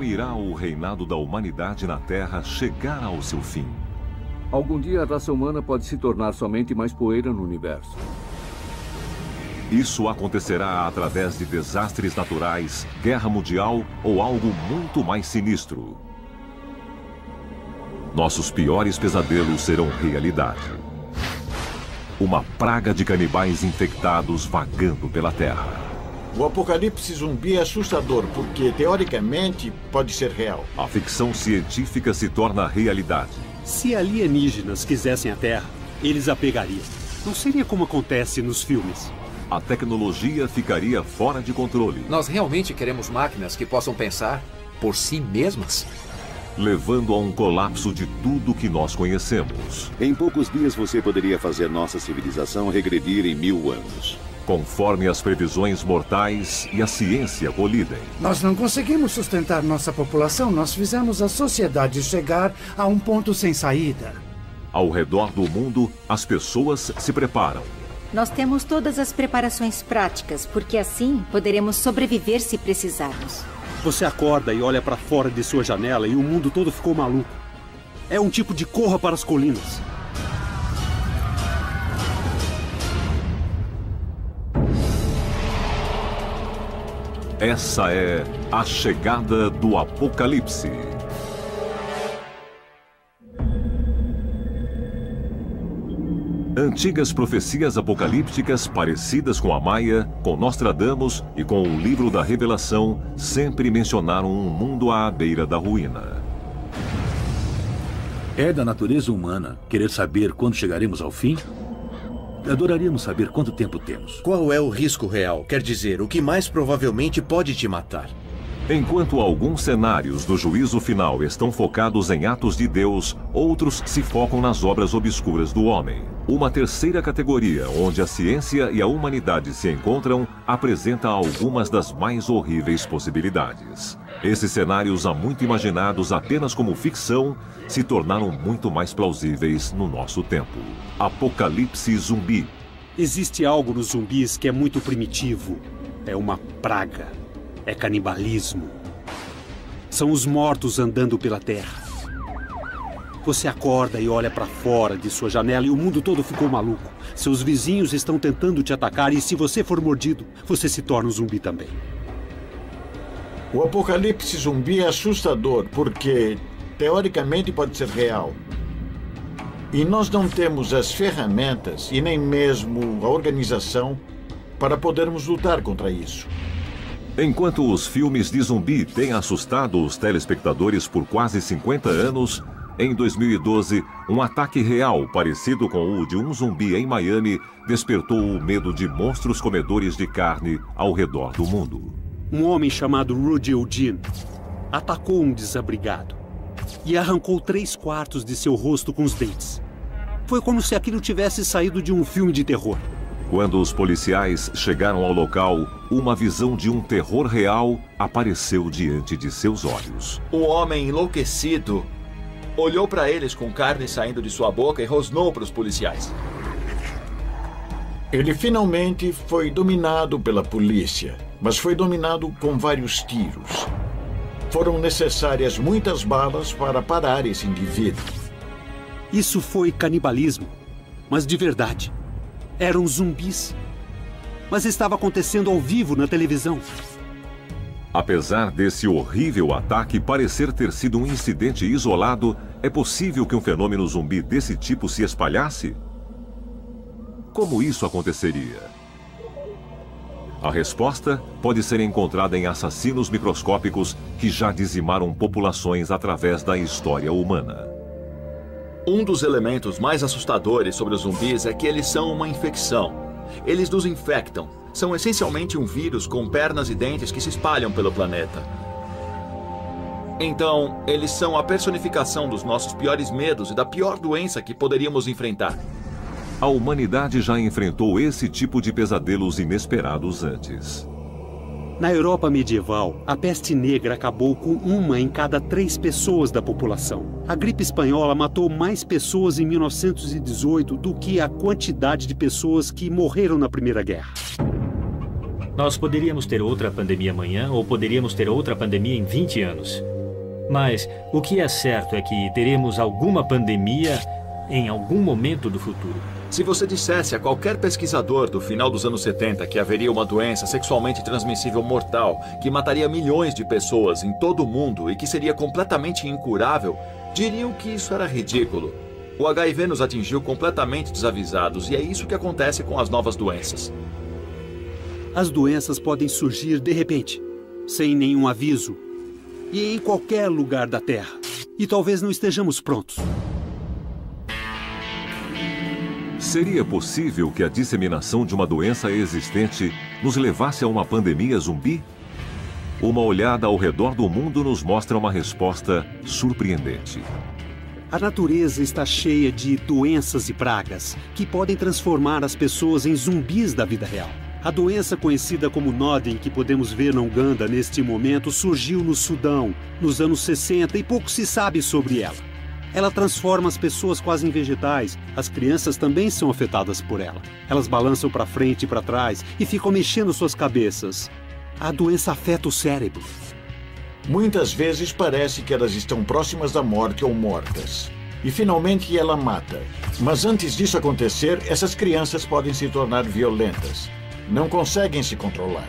como irá o reinado da humanidade na Terra chegar ao seu fim? Algum dia a raça humana pode se tornar somente mais poeira no universo. Isso acontecerá através de desastres naturais, guerra mundial ou algo muito mais sinistro. Nossos piores pesadelos serão realidade. Uma praga de canibais infectados vagando pela Terra. O apocalipse zumbi é assustador porque, teoricamente, pode ser real. A ficção científica se torna realidade. Se alienígenas quisessem a Terra, eles a pegariam. Não seria como acontece nos filmes. A tecnologia ficaria fora de controle. Nós realmente queremos máquinas que possam pensar por si mesmas? Levando a um colapso de tudo que nós conhecemos. Em poucos dias você poderia fazer nossa civilização regredir em 1000 anos. Conforme as previsões mortais e a ciência colidem. Nós não conseguimos sustentar nossa população. Nós fizemos a sociedade chegar a um ponto sem saída. Ao redor do mundo, as pessoas se preparam. Nós temos todas as preparações práticas, porque assim poderemos sobreviver se precisarmos. Você acorda e olha para fora de sua janela e o mundo todo ficou maluco. É um tipo de corra para as colinas. Essa é a chegada do Apocalipse. Antigas profecias apocalípticas parecidas com a Maia, com Nostradamus e com o livro da Revelação sempre mencionaram um mundo à beira da ruína. É da natureza humana querer saber quando chegaremos ao fim? Adoraríamos saber quanto tempo temos. Qual é o risco real? Quer dizer, o que mais provavelmente pode te matar? Enquanto alguns cenários do juízo final estão focados em atos de Deus, outros se focam nas obras obscuras do homem. Uma terceira categoria, onde a ciência e a humanidade se encontram, apresenta algumas das mais horríveis possibilidades. Esses cenários há muito imaginados apenas como ficção, se tornaram muito mais plausíveis no nosso tempo. Apocalipse zumbi. Existe algo nos zumbis que é muito primitivo. É uma praga. É canibalismo. São os mortos andando pela terra. Você acorda e olha para fora de sua janela e o mundo todo ficou maluco. Seus vizinhos estão tentando te atacar e se você for mordido, você se torna um zumbi também. O apocalipse zumbi é assustador porque, teoricamente, pode ser real. E nós não temos as ferramentas e nem mesmo a organização para podermos lutar contra isso. Enquanto os filmes de zumbi têm assustado os telespectadores por quase 50 anos, em 2012, um ataque real parecido com o de um zumbi em Miami despertou o medo de monstros comedores de carne ao redor do mundo. Um homem chamado Rudy Eugene atacou um desabrigado e arrancou 3/4 de seu rosto com os dentes. Foi como se aquilo tivesse saído de um filme de terror. Quando os policiais chegaram ao local, uma visão de um terror real apareceu diante de seus olhos. O homem enlouquecido olhou para eles com carne saindo de sua boca e rosnou para os policiais. Ele finalmente foi dominado pela polícia, mas foi dominado com vários tiros. Foram necessárias muitas balas para parar esse indivíduo. Isso foi canibalismo, mas de verdade. Eram zumbis. Mas estava acontecendo ao vivo na televisão. Apesar desse horrível ataque parecer ter sido um incidente isolado, é possível que um fenômeno zumbi desse tipo se espalhasse? Como isso aconteceria? A resposta pode ser encontrada em assassinos microscópicos que já dizimaram populações através da história humana. Um dos elementos mais assustadores sobre os zumbis é que eles são uma infecção. Eles nos infectam. São essencialmente um vírus com pernas e dentes que se espalham pelo planeta. Então, eles são a personificação dos nossos piores medos e da pior doença que poderíamos enfrentar. A humanidade já enfrentou esse tipo de pesadelos inesperados antes. Na Europa medieval, a peste negra acabou com 1 em cada 3 pessoas da população. A gripe espanhola matou mais pessoas em 1918 do que a quantidade de pessoas que morreram na Primeira Guerra. Nós poderíamos ter outra pandemia amanhã ou poderíamos ter outra pandemia em 20 anos. Mas o que é certo é que teremos alguma pandemia em algum momento do futuro. Se você dissesse a qualquer pesquisador do final dos anos 70 que haveria uma doença sexualmente transmissível mortal que mataria milhões de pessoas em todo o mundo e que seria completamente incurável, diriam que isso era ridículo. O HIV nos atingiu completamente desavisados e é isso que acontece com as novas doenças. As doenças podem surgir de repente, sem nenhum aviso, e em qualquer lugar da Terra. E talvez não estejamos prontos. Seria possível que a disseminação de uma doença existente nos levasse a uma pandemia zumbi? Uma olhada ao redor do mundo nos mostra uma resposta surpreendente. A natureza está cheia de doenças e pragas que podem transformar as pessoas em zumbis da vida real. A doença conhecida como Nodden, que podemos ver na Uganda neste momento, surgiu no Sudão, nos anos 60, e pouco se sabe sobre ela. Ela transforma as pessoas quase em vegetais. As crianças também são afetadas por ela. Elas balançam para frente e para trás e ficam mexendo suas cabeças. A doença afeta o cérebro. Muitas vezes parece que elas estão próximas da morte ou mortas. E finalmente ela mata. Mas antes disso acontecer, essas crianças podem se tornar violentas. Não conseguem se controlar.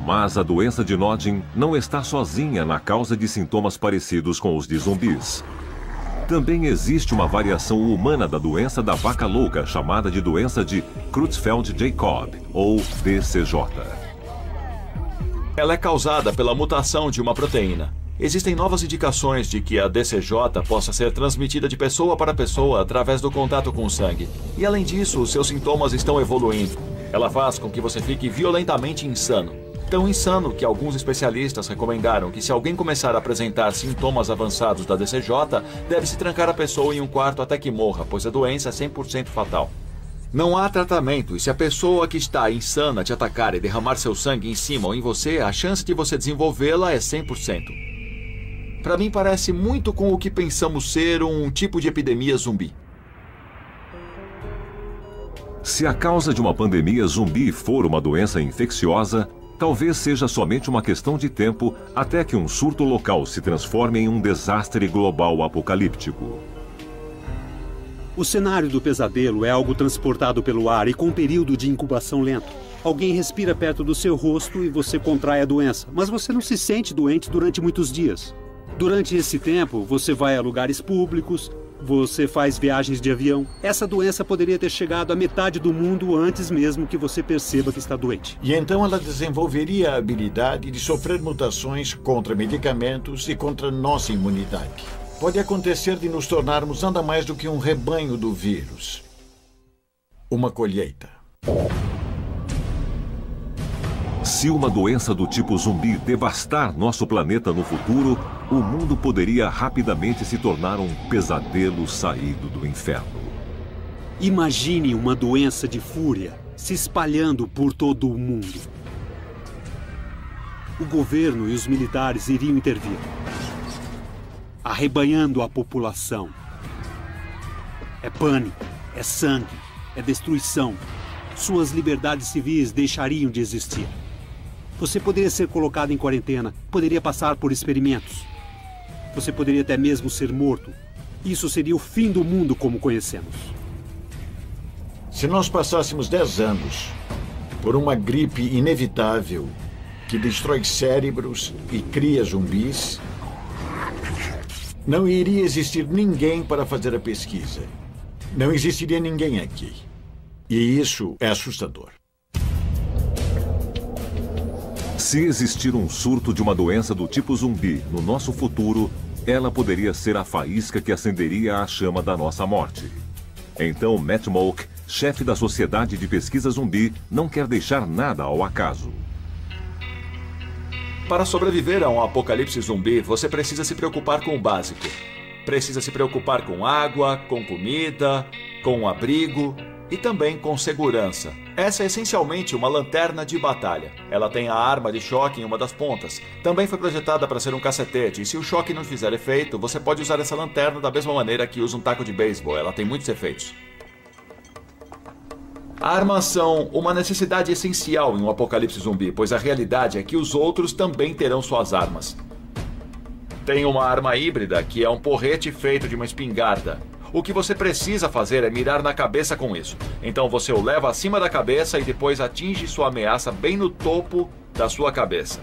Mas a doença de Nodden não está sozinha na causa de sintomas parecidos com os de zumbis. Também existe uma variação humana da doença da vaca louca, chamada de doença de Creutzfeldt-Jakob, ou DCJ. Ela é causada pela mutação de uma proteína. Existem novas indicações de que a DCJ possa ser transmitida de pessoa para pessoa através do contato com o sangue. E além disso, os seus sintomas estão evoluindo. Ela faz com que você fique violentamente insano. Tão insano que alguns especialistas recomendaram que se alguém começar a apresentar sintomas avançados da DCJ, deve-se trancar a pessoa em um quarto até que morra, pois a doença é 100% fatal. Não há tratamento e se a pessoa que está insana te atacar e derramar seu sangue em cima ou em você, a chance de você desenvolvê-la é 100%. Para mim parece muito com o que pensamos ser um tipo de epidemia zumbi. Se a causa de uma pandemia zumbi for uma doença infecciosa, talvez seja somente uma questão de tempo até que um surto local se transforme em um desastre global apocalíptico. O cenário do pesadelo é algo transportado pelo ar e com um período de incubação lento. Alguém respira perto do seu rosto e você contrai a doença, mas você não se sente doente durante muitos dias. Durante esse tempo, você vai a lugares públicos, você faz viagens de avião. Essa doença poderia ter chegado à metade do mundo antes mesmo que você perceba que está doente. E então ela desenvolveria a habilidade de sofrer mutações contra medicamentos e contra nossa imunidade. Pode acontecer de nos tornarmos nada mais do que um rebanho do vírus. Uma colheita. Se uma doença do tipo zumbi devastar nosso planeta no futuro, o mundo poderia rapidamente se tornar um pesadelo saído do inferno. Imagine uma doença de fúria se espalhando por todo o mundo. O governo e os militares iriam intervir, arrebanhando a população. É pânico, é sangue, é destruição. Suas liberdades civis deixariam de existir. Você poderia ser colocado em quarentena, poderia passar por experimentos. Você poderia até mesmo ser morto. Isso seria o fim do mundo como conhecemos. Se nós passássemos 10 anos por uma gripe inevitável que destrói cérebros e cria zumbis, não iria existir ninguém para fazer a pesquisa. Não existiria ninguém aqui. E isso é assustador. Se existir um surto de uma doença do tipo zumbi no nosso futuro, ela poderia ser a faísca que acenderia a chama da nossa morte. Então, Matt Molk, chefe da Sociedade de Pesquisa Zumbi, não quer deixar nada ao acaso. Para sobreviver a um apocalipse zumbi, você precisa se preocupar com o básico. Precisa se preocupar com água, com comida, com abrigo e também com segurança. Essa é essencialmente uma lanterna de batalha. Ela tem a arma de choque em uma das pontas. Também foi projetada para ser um cacetete, e se o choque não fizer efeito, você pode usar essa lanterna da mesma maneira que usa um taco de beisebol. Ela tem muitos efeitos. Armas são uma necessidade essencial em um apocalipse zumbi, pois a realidade é que os outros também terão suas armas. Tem uma arma híbrida, que é um porrete feito de uma espingarda. O que você precisa fazer é mirar na cabeça com isso. Então você o leva acima da cabeça e depois atinge sua ameaça bem no topo da sua cabeça.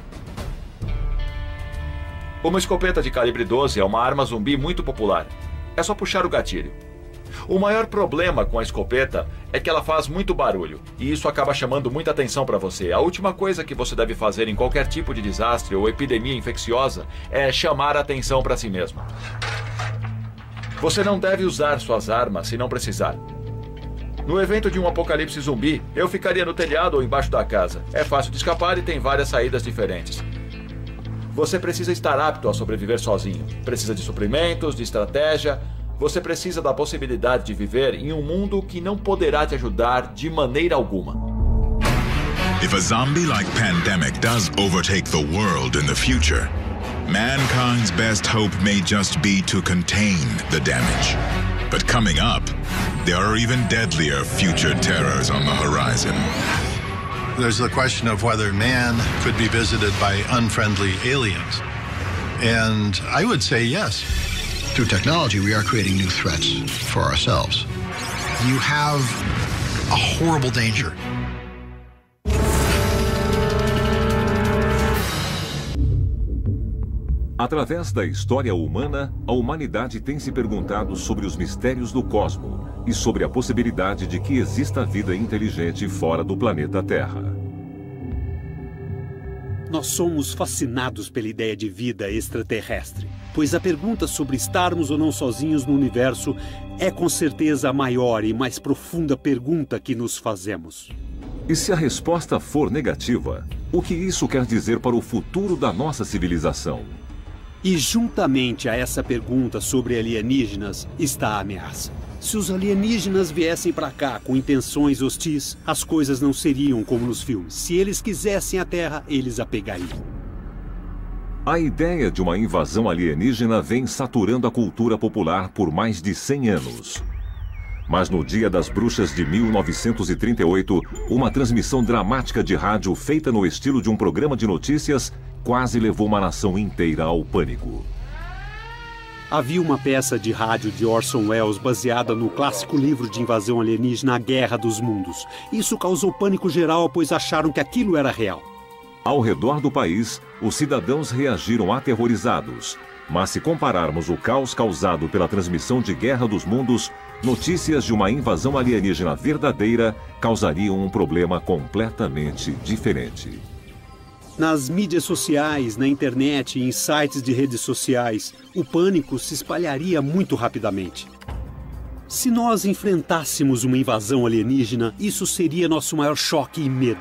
Uma escopeta de calibre 12 é uma arma zumbi muito popular. É só puxar o gatilho. O maior problema com a escopeta é que ela faz muito barulho, e isso acaba chamando muita atenção para você. A última coisa que você deve fazer em qualquer tipo de desastre ou epidemia infecciosa é chamar a atenção para si mesmo. Você não deve usar suas armas se não precisar. No evento de um apocalipse zumbi, eu ficaria no telhado ou embaixo da casa. É fácil de escapar e tem várias saídas diferentes. Você precisa estar apto a sobreviver sozinho. Precisa de suprimentos, de estratégia. Você precisa da possibilidade de viver em um mundo que não poderá te ajudar de maneira alguma. If a zombie-like pandemic does overtake the world in the future, mankind's best hope may just be to contain the damage. But coming up, there are even deadlier future terrors on the horizon. There's the question of whether man could be visited by unfriendly aliens. And I would say yes. Through technology, we are creating new threats for ourselves. You have a horrible danger. Através da história humana, a humanidade tem se perguntado sobre os mistérios do cosmos e sobre a possibilidade de que exista vida inteligente fora do planeta Terra. Nós somos fascinados pela ideia de vida extraterrestre, pois a pergunta sobre estarmos ou não sozinhos no universo é com certeza a maior e mais profunda pergunta que nos fazemos. E se a resposta for negativa, o que isso quer dizer para o futuro da nossa civilização? E juntamente a essa pergunta sobre alienígenas está a ameaça. Se os alienígenas viessem para cá com intenções hostis, as coisas não seriam como nos filmes. Se eles quisessem a Terra, eles a pegariam. A ideia de uma invasão alienígena vem saturando a cultura popular por mais de 100 anos. Mas no Dia das Bruxas de 1938, uma transmissão dramática de rádio feita no estilo de um programa de notícias quase levou uma nação inteira ao pânico. Havia uma peça de rádio de Orson Welles baseada no clássico livro de invasão alienígena A Guerra dos Mundos. Isso causou pânico geral, pois acharam que aquilo era real. Ao redor do país, os cidadãos reagiram aterrorizados. Mas se compararmos o caos causado pela transmissão de Guerra dos Mundos, notícias de uma invasão alienígena verdadeira causariam um problema completamente diferente. Nas mídias sociais, na internet e em sites de redes sociais, o pânico se espalharia muito rapidamente. Se nós enfrentássemos uma invasão alienígena, isso seria nosso maior choque e medo.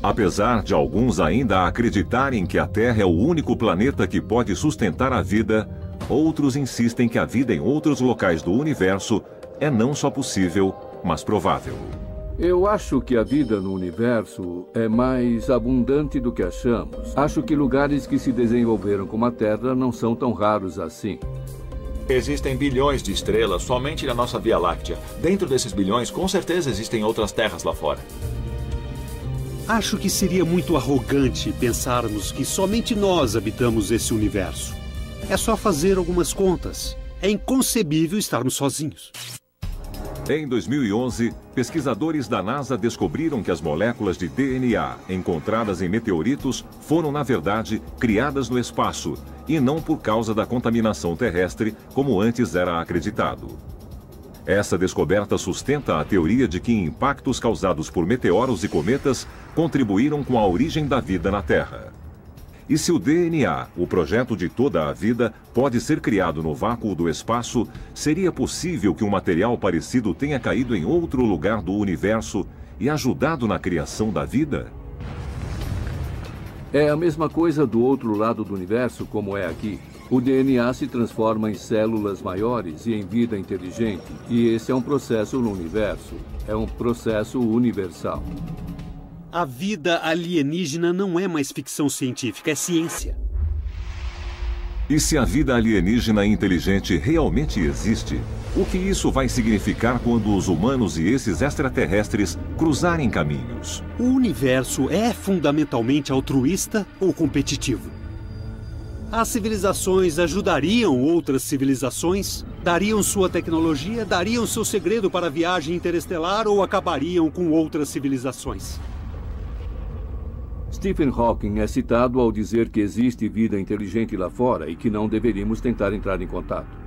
Apesar de alguns ainda acreditarem que a Terra é o único planeta que pode sustentar a vida, outros insistem que a vida em outros locais do universo é não só possível, mas provável. Eu acho que a vida no universo é mais abundante do que achamos. Acho que lugares que se desenvolveram como a Terra não são tão raros assim. Existem bilhões de estrelas somente na nossa Via Láctea. Dentro desses bilhões, com certeza existem outras terras lá fora. Acho que seria muito arrogante pensarmos que somente nós habitamos esse universo. É só fazer algumas contas. É inconcebível estarmos sozinhos. Em 2011, pesquisadores da NASA descobriram que as moléculas de DNA encontradas em meteoritos foram, na verdade, criadas no espaço e não por causa da contaminação terrestre, como antes era acreditado. Essa descoberta sustenta a teoria de que impactos causados por meteoros e cometas contribuíram com a origem da vida na Terra. E se o DNA, o projeto de toda a vida, pode ser criado no vácuo do espaço, seria possível que um material parecido tenha caído em outro lugar do universo e ajudado na criação da vida? É a mesma coisa do outro lado do universo, como é aqui. O DNA se transforma em células maiores e em vida inteligente. E esse é um processo no universo. É um processo universal. A vida alienígena não é mais ficção científica, é ciência. E se a vida alienígena inteligente realmente existe, o que isso vai significar quando os humanos e esses extraterrestres cruzarem caminhos? O universo é fundamentalmente altruísta ou competitivo? As civilizações ajudariam outras civilizações? Dariam sua tecnologia? Dariam seu segredo para a viagem interestelar ou acabariam com outras civilizações? Stephen Hawking é citado ao dizer que existe vida inteligente lá fora e que não deveríamos tentar entrar em contato.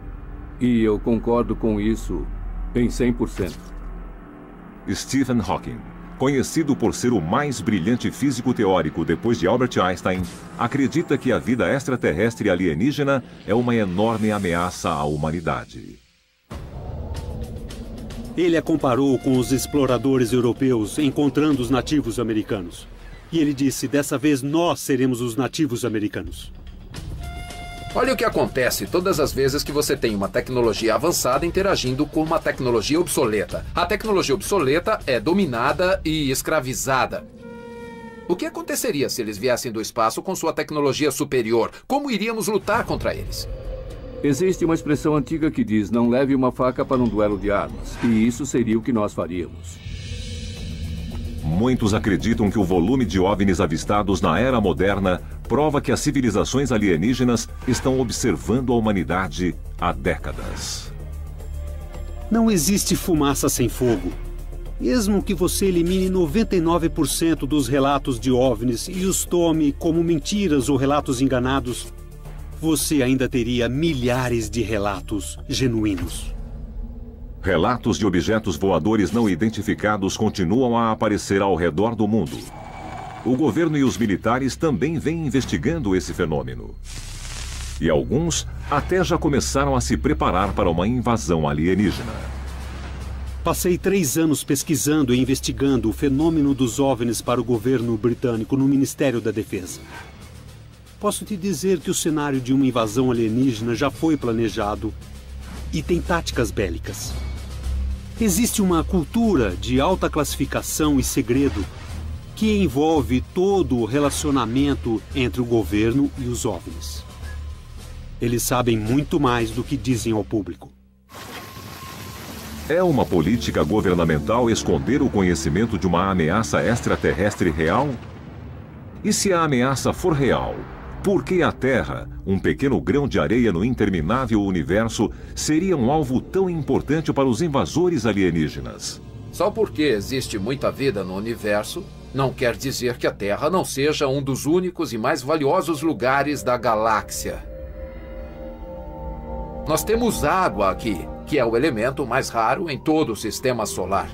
E eu concordo com isso em 100%. Stephen Hawking, conhecido por ser o mais brilhante físico teórico depois de Albert Einstein, acredita que a vida extraterrestre alienígena é uma enorme ameaça à humanidade. Ele a comparou com os exploradores europeus encontrando os nativos americanos. E ele disse, dessa vez nós seremos os nativos americanos. Olha o que acontece todas as vezes que você tem uma tecnologia avançada interagindo com uma tecnologia obsoleta. A tecnologia obsoleta é dominada e escravizada. O que aconteceria se eles viessem do espaço com sua tecnologia superior? Como iríamos lutar contra eles? Existe uma expressão antiga que diz, não leve uma faca para um duelo de armas. E isso seria o que nós faríamos. Muitos acreditam que o volume de OVNIs avistados na era moderna prova que as civilizações alienígenas estão observando a humanidade há décadas. Não existe fumaça sem fogo. Mesmo que você elimine 99% dos relatos de OVNIs e os tome como mentiras ou relatos enganados, você ainda teria milhares de relatos genuínos. Relatos de objetos voadores não identificados continuam a aparecer ao redor do mundo. O governo e os militares também vêm investigando esse fenômeno. E alguns até já começaram a se preparar para uma invasão alienígena. Passei 3 anos pesquisando e investigando o fenômeno dos OVNIs para o governo britânico no Ministério da Defesa. Posso te dizer que o cenário de uma invasão alienígena já foi planejado e tem táticas bélicas. Existe uma cultura de alta classificação e segredo que envolve todo o relacionamento entre o governo e os OVNIs. Eles sabem muito mais do que dizem ao público. É uma política governamental esconder o conhecimento de uma ameaça extraterrestre real? E se a ameaça for real, por que a Terra, um pequeno grão de areia no interminável universo, seria um alvo tão importante para os invasores alienígenas? Só porque existe muita vida no universo, não quer dizer que a Terra não seja um dos únicos e mais valiosos lugares da galáxia. Nós temos água aqui, que é o elemento mais raro em todo o sistema solar.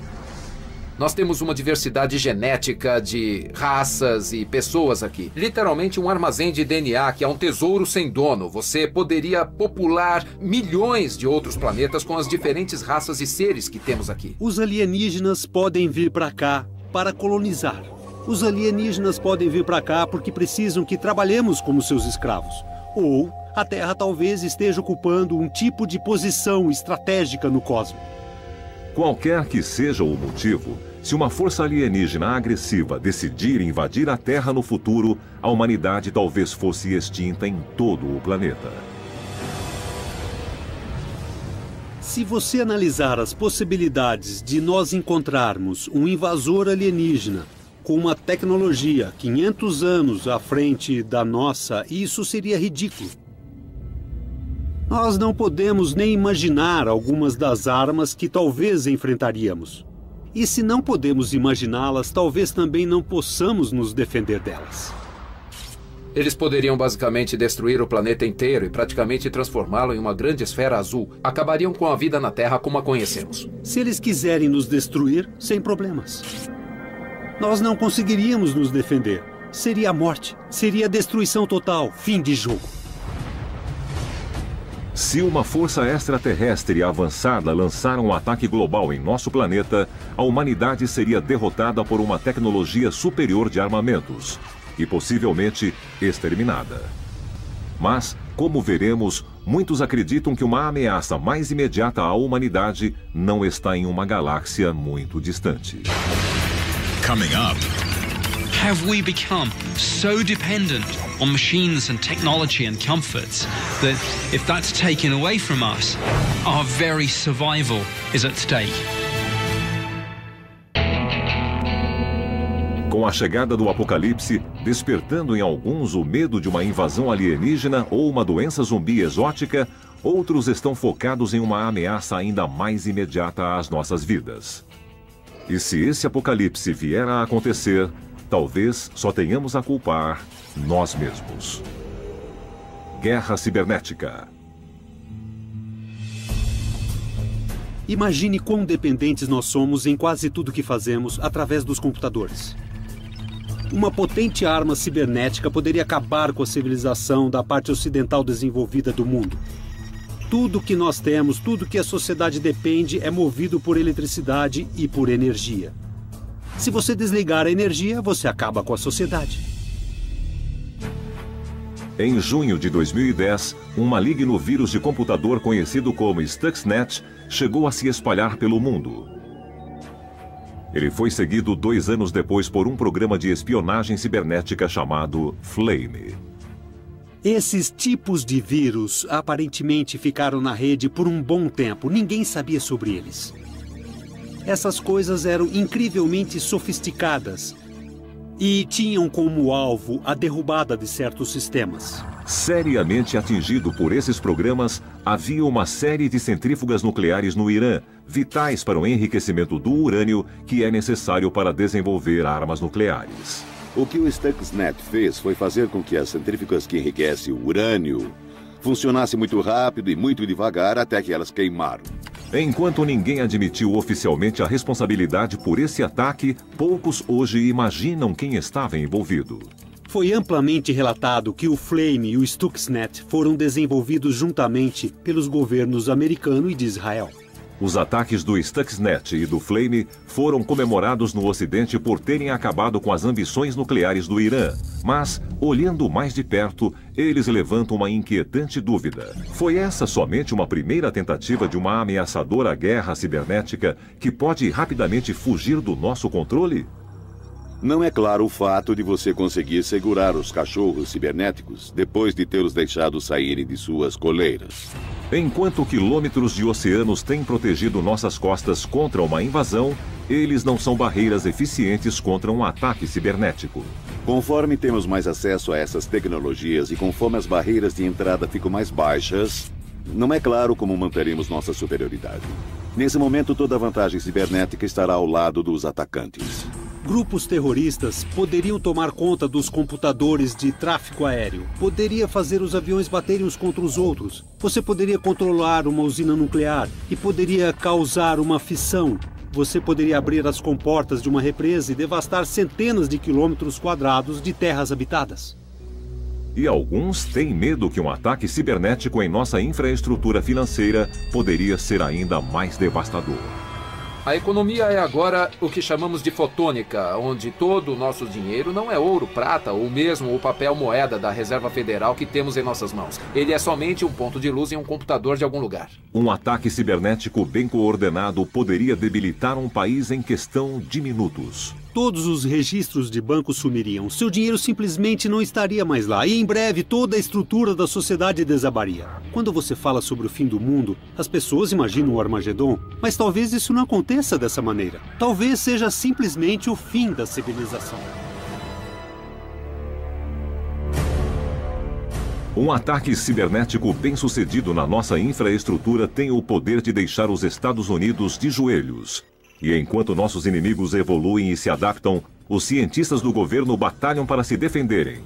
Nós temos uma diversidade genética de raças e pessoas aqui. Literalmente um armazém de DNA que é um tesouro sem dono. Você poderia popular milhões de outros planetas com as diferentes raças e seres que temos aqui. Os alienígenas podem vir para cá para colonizar. Os alienígenas podem vir para cá porque precisam que trabalhemos como seus escravos. Ou a Terra talvez esteja ocupando um tipo de posição estratégica no cosmos. Qualquer que seja o motivo, se uma força alienígena agressiva decidir invadir a Terra no futuro, a humanidade talvez fosse extinta em todo o planeta. Se você analisar as possibilidades de nós encontrarmos um invasor alienígena com uma tecnologia 500 anos à frente da nossa, isso seria ridículo. Nós não podemos nem imaginar algumas das armas que talvez enfrentaríamos. E se não podemos imaginá-las, talvez também não possamos nos defender delas. Eles poderiam basicamente destruir o planeta inteiro e praticamente transformá-lo em uma grande esfera azul. Acabariam com a vida na Terra como a conhecemos. Se eles quiserem nos destruir, sem problemas. Nós não conseguiríamos nos defender. Seria a morte, seria a destruição total, fim de jogo. Se uma força extraterrestre avançada lançar um ataque global em nosso planeta, a humanidade seria derrotada por uma tecnologia superior de armamentos e possivelmente exterminada. Mas, como veremos, muitos acreditam que uma ameaça mais imediata à humanidade não está em uma galáxia muito distante. Coming up, have we become so dependent on machines and technology and comforts that if that's taken away from us, our very survival is at stake. Com a chegada do apocalipse, despertando em alguns o medo de uma invasão alienígena ou uma doença zumbi exótica, outros estão focados em uma ameaça ainda mais imediata às nossas vidas. E se esse apocalipse vier a acontecer, talvez só tenhamos a culpar nós mesmos. Guerra cibernética. Imagine quão dependentes nós somos em quase tudo que fazemos através dos computadores. Uma potente arma cibernética poderia acabar com a civilização da parte ocidental desenvolvida do mundo. Tudo que nós temos, tudo que a sociedade depende é movido por eletricidade e por energia. Se você desligar a energia, você acaba com a sociedade. Em junho de 2010, um maligno vírus de computador conhecido como Stuxnet chegou a se espalhar pelo mundo. Ele foi seguido 2 anos depois por um programa de espionagem cibernética chamado Flame. Esses tipos de vírus aparentemente ficaram na rede por um bom tempo. Ninguém sabia sobre eles. Essas coisas eram incrivelmente sofisticadas e tinham como alvo a derrubada de certos sistemas. Seriamente atingido por esses programas, havia uma série de centrífugas nucleares no Irã, vitais para o enriquecimento do urânio que é necessário para desenvolver armas nucleares. O que o Stuxnet fez foi fazer com que as centrífugas que enriquecem o urânio funcionassem muito rápido e muito devagar até que elas queimaram. Enquanto ninguém admitiu oficialmente a responsabilidade por esse ataque, poucos hoje imaginam quem estava envolvido. Foi amplamente relatado que o Flame e o Stuxnet foram desenvolvidos juntamente pelos governos americano e de Israel. Os ataques do Stuxnet e do Flame foram comemorados no Ocidente por terem acabado com as ambições nucleares do Irã. Mas, olhando mais de perto, eles levantam uma inquietante dúvida. Foi essa somente uma primeira tentativa de uma ameaçadora guerra cibernética que pode rapidamente fugir do nosso controle? Não é claro o fato de você conseguir segurar os cachorros cibernéticos depois de tê-los deixado saírem de suas coleiras. Enquanto quilômetros de oceanos têm protegido nossas costas contra uma invasão, eles não são barreiras eficientes contra um ataque cibernético. Conforme temos mais acesso a essas tecnologias e conforme as barreiras de entrada ficam mais baixas, não é claro como manteremos nossa superioridade. Nesse momento, toda a vantagem cibernética estará ao lado dos atacantes. Grupos terroristas poderiam tomar conta dos computadores de tráfego aéreo. Poderia fazer os aviões baterem uns contra os outros. Você poderia controlar uma usina nuclear e poderia causar uma fissão. Você poderia abrir as comportas de uma represa e devastar centenas de quilômetros quadrados de terras habitadas. E alguns têm medo que um ataque cibernético em nossa infraestrutura financeira poderia ser ainda mais devastador. A economia é agora o que chamamos de fotônica, onde todo o nosso dinheiro não é ouro, prata ou mesmo o papel moeda da Reserva Federal que temos em nossas mãos. Ele é somente um ponto de luz em um computador de algum lugar. Um ataque cibernético bem coordenado poderia debilitar um país em questão de minutos. Todos os registros de banco sumiriam. Seu dinheiro simplesmente não estaria mais lá. E em breve toda a estrutura da sociedade desabaria. Quando você fala sobre o fim do mundo, as pessoas imaginam o Armagedon. Mas talvez isso não aconteça dessa maneira. Talvez seja simplesmente o fim da civilização. Um ataque cibernético bem-sucedido na nossa infraestrutura tem o poder de deixar os Estados Unidos de joelhos. E enquanto nossos inimigos evoluem e se adaptam, os cientistas do governo batalham para se defenderem.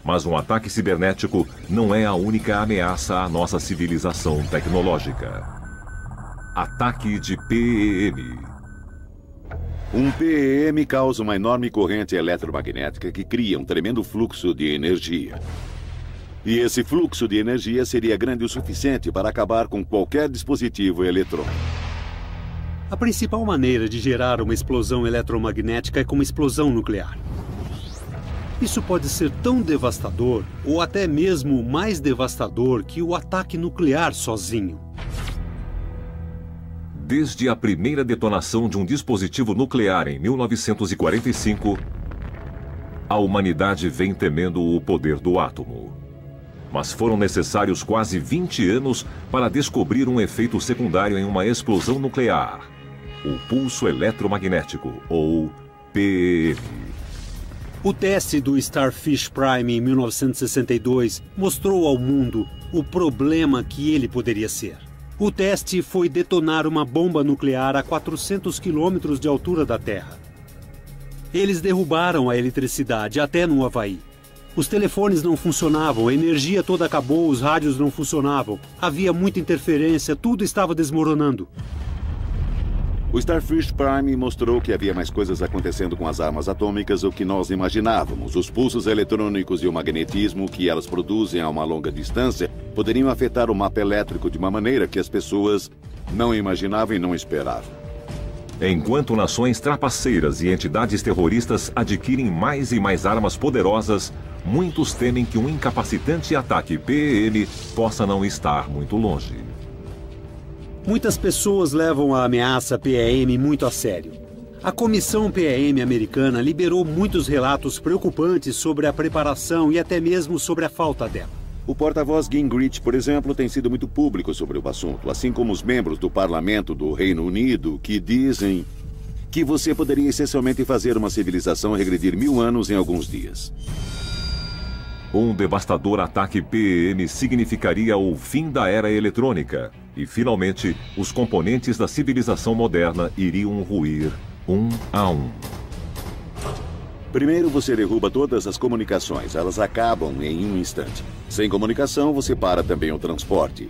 Mas um ataque cibernético não é a única ameaça à nossa civilização tecnológica. Ataque de PEM. Um PEM causa uma enorme corrente eletromagnética que cria um tremendo fluxo de energia. E esse fluxo de energia seria grande o suficiente para acabar com qualquer dispositivo eletrônico. A principal maneira de gerar uma explosão eletromagnética é com uma explosão nuclear. Isso pode ser tão devastador, ou até mesmo mais devastador que o ataque nuclear sozinho. Desde a primeira detonação de um dispositivo nuclear em 1945, A humanidade vem temendo o poder do átomo. Mas foram necessários quase 20 anos para descobrir um efeito secundário em uma explosão nuclear: o pulso eletromagnético, ou PEM. O teste do Starfish Prime em 1962 mostrou ao mundo o problema que ele poderia ser. O teste foi detonar uma bomba nuclear a 400 quilômetros de altura da Terra. Eles derrubaram a eletricidade até no Havaí. Os telefones não funcionavam, a energia toda acabou, os rádios não funcionavam. Havia muita interferência, tudo estava desmoronando. O Starfish Prime mostrou que havia mais coisas acontecendo com as armas atômicas do que nós imaginávamos. Os pulsos eletrônicos e o magnetismo que elas produzem a uma longa distância poderiam afetar o mapa elétrico de uma maneira que as pessoas não imaginavam e não esperavam. Enquanto nações trapaceiras e entidades terroristas adquirem mais e mais armas poderosas, muitos temem que um incapacitante ataque PEM possa não estar muito longe. Muitas pessoas levam a ameaça PEM muito a sério. A Comissão PEM americana liberou muitos relatos preocupantes sobre a preparação e até mesmo sobre a falta dela. O porta-voz Gingrich, por exemplo, tem sido muito público sobre o assunto, assim como os membros do parlamento do Reino Unido, que dizem que você poderia essencialmente fazer uma civilização regredir 1000 anos em alguns dias. Um devastador ataque PEM significaria o fim da era eletrônica e, finalmente, os componentes da civilização moderna iriam ruir um a um. Primeiro, você derruba todas as comunicações. Elas acabam em um instante. Sem comunicação, você para também o transporte.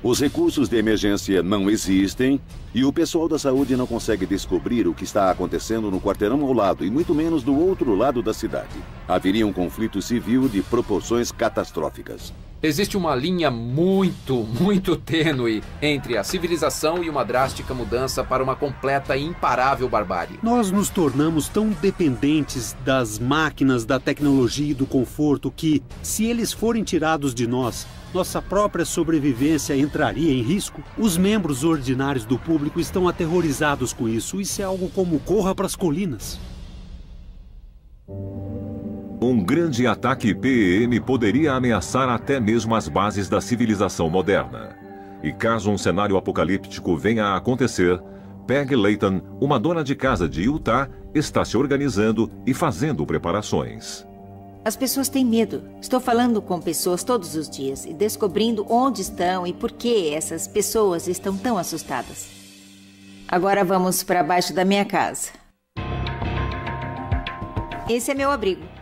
Os recursos de emergência não existem e o pessoal da saúde não consegue descobrir o que está acontecendo no quarteirão ao lado e muito menos do outro lado da cidade. Haveria um conflito civil de proporções catastróficas. Existe uma linha muito tênue entre a civilização e uma drástica mudança para uma completa e imparável barbárie. Nós nos tornamos tão dependentes das máquinas, da tecnologia e do conforto que, se eles forem tirados de nós, nossa própria sobrevivência entraria em risco. Os membros ordinários do público estão aterrorizados com isso. Isso é algo como corra para as colinas. Um grande ataque PEM poderia ameaçar até mesmo as bases da civilização moderna. E caso um cenário apocalíptico venha a acontecer, Peg Layton, uma dona de casa de Utah, está se organizando e fazendo preparações. As pessoas têm medo. Estou falando com pessoas todos os dias e descobrindo onde estão e por que essas pessoas estão tão assustadas. Agora vamos para baixo da minha casa. Esse é meu abrigo.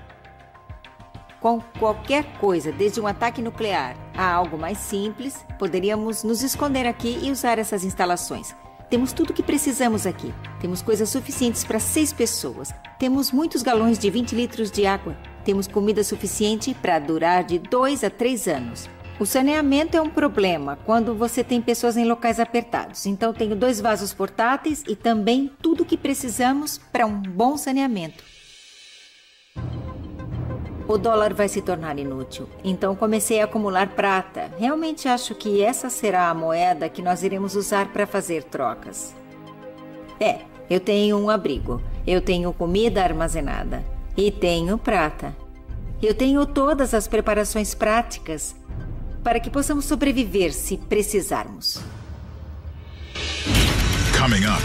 Com qualquer coisa, desde um ataque nuclear a algo mais simples, poderíamos nos esconder aqui e usar essas instalações. Temos tudo o que precisamos aqui. Temos coisas suficientes para 6 pessoas. Temos muitos galões de 20 litros de água. Temos comida suficiente para durar de 2 a 3 anos. O saneamento é um problema quando você tem pessoas em locais apertados. Então tenho 2 vasos portáteis e também tudo o que precisamos para um bom saneamento. O dólar vai se tornar inútil, então comecei a acumular prata. Realmente acho que essa será a moeda que nós iremos usar para fazer trocas. Eu tenho um abrigo, eu tenho comida armazenada e tenho prata. Eu tenho todas as preparações práticas para que possamos sobreviver se precisarmos. Coming up,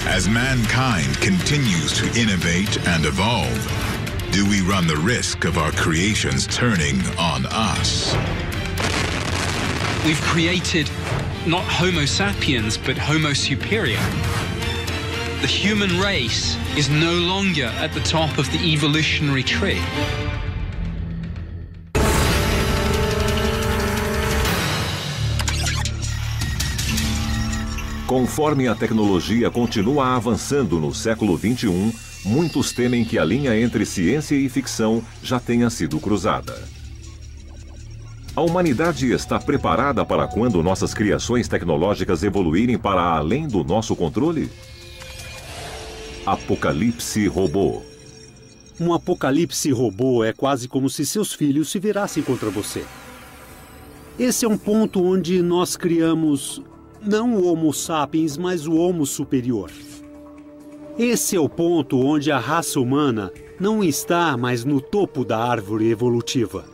as mankind continues to innovate and evolve, do we run the risk of our creations turning on us? We've created not Homo sapiens, but Homo superior. The human race is no longer at the top of the evolutionary tree. Conforme a tecnologia continua avançando no século XXI, muitos temem que a linha entre ciência e ficção já tenha sido cruzada. A humanidade está preparada para quando nossas criações tecnológicas evoluírem para além do nosso controle? Apocalipse robô. Um apocalipse robô é quase como se seus filhos se virassem contra você. Esse é um ponto onde nós criamos não o Homo sapiens, mas o Homo superior. Esse é o ponto onde a raça humana não está mais no topo da árvore evolutiva.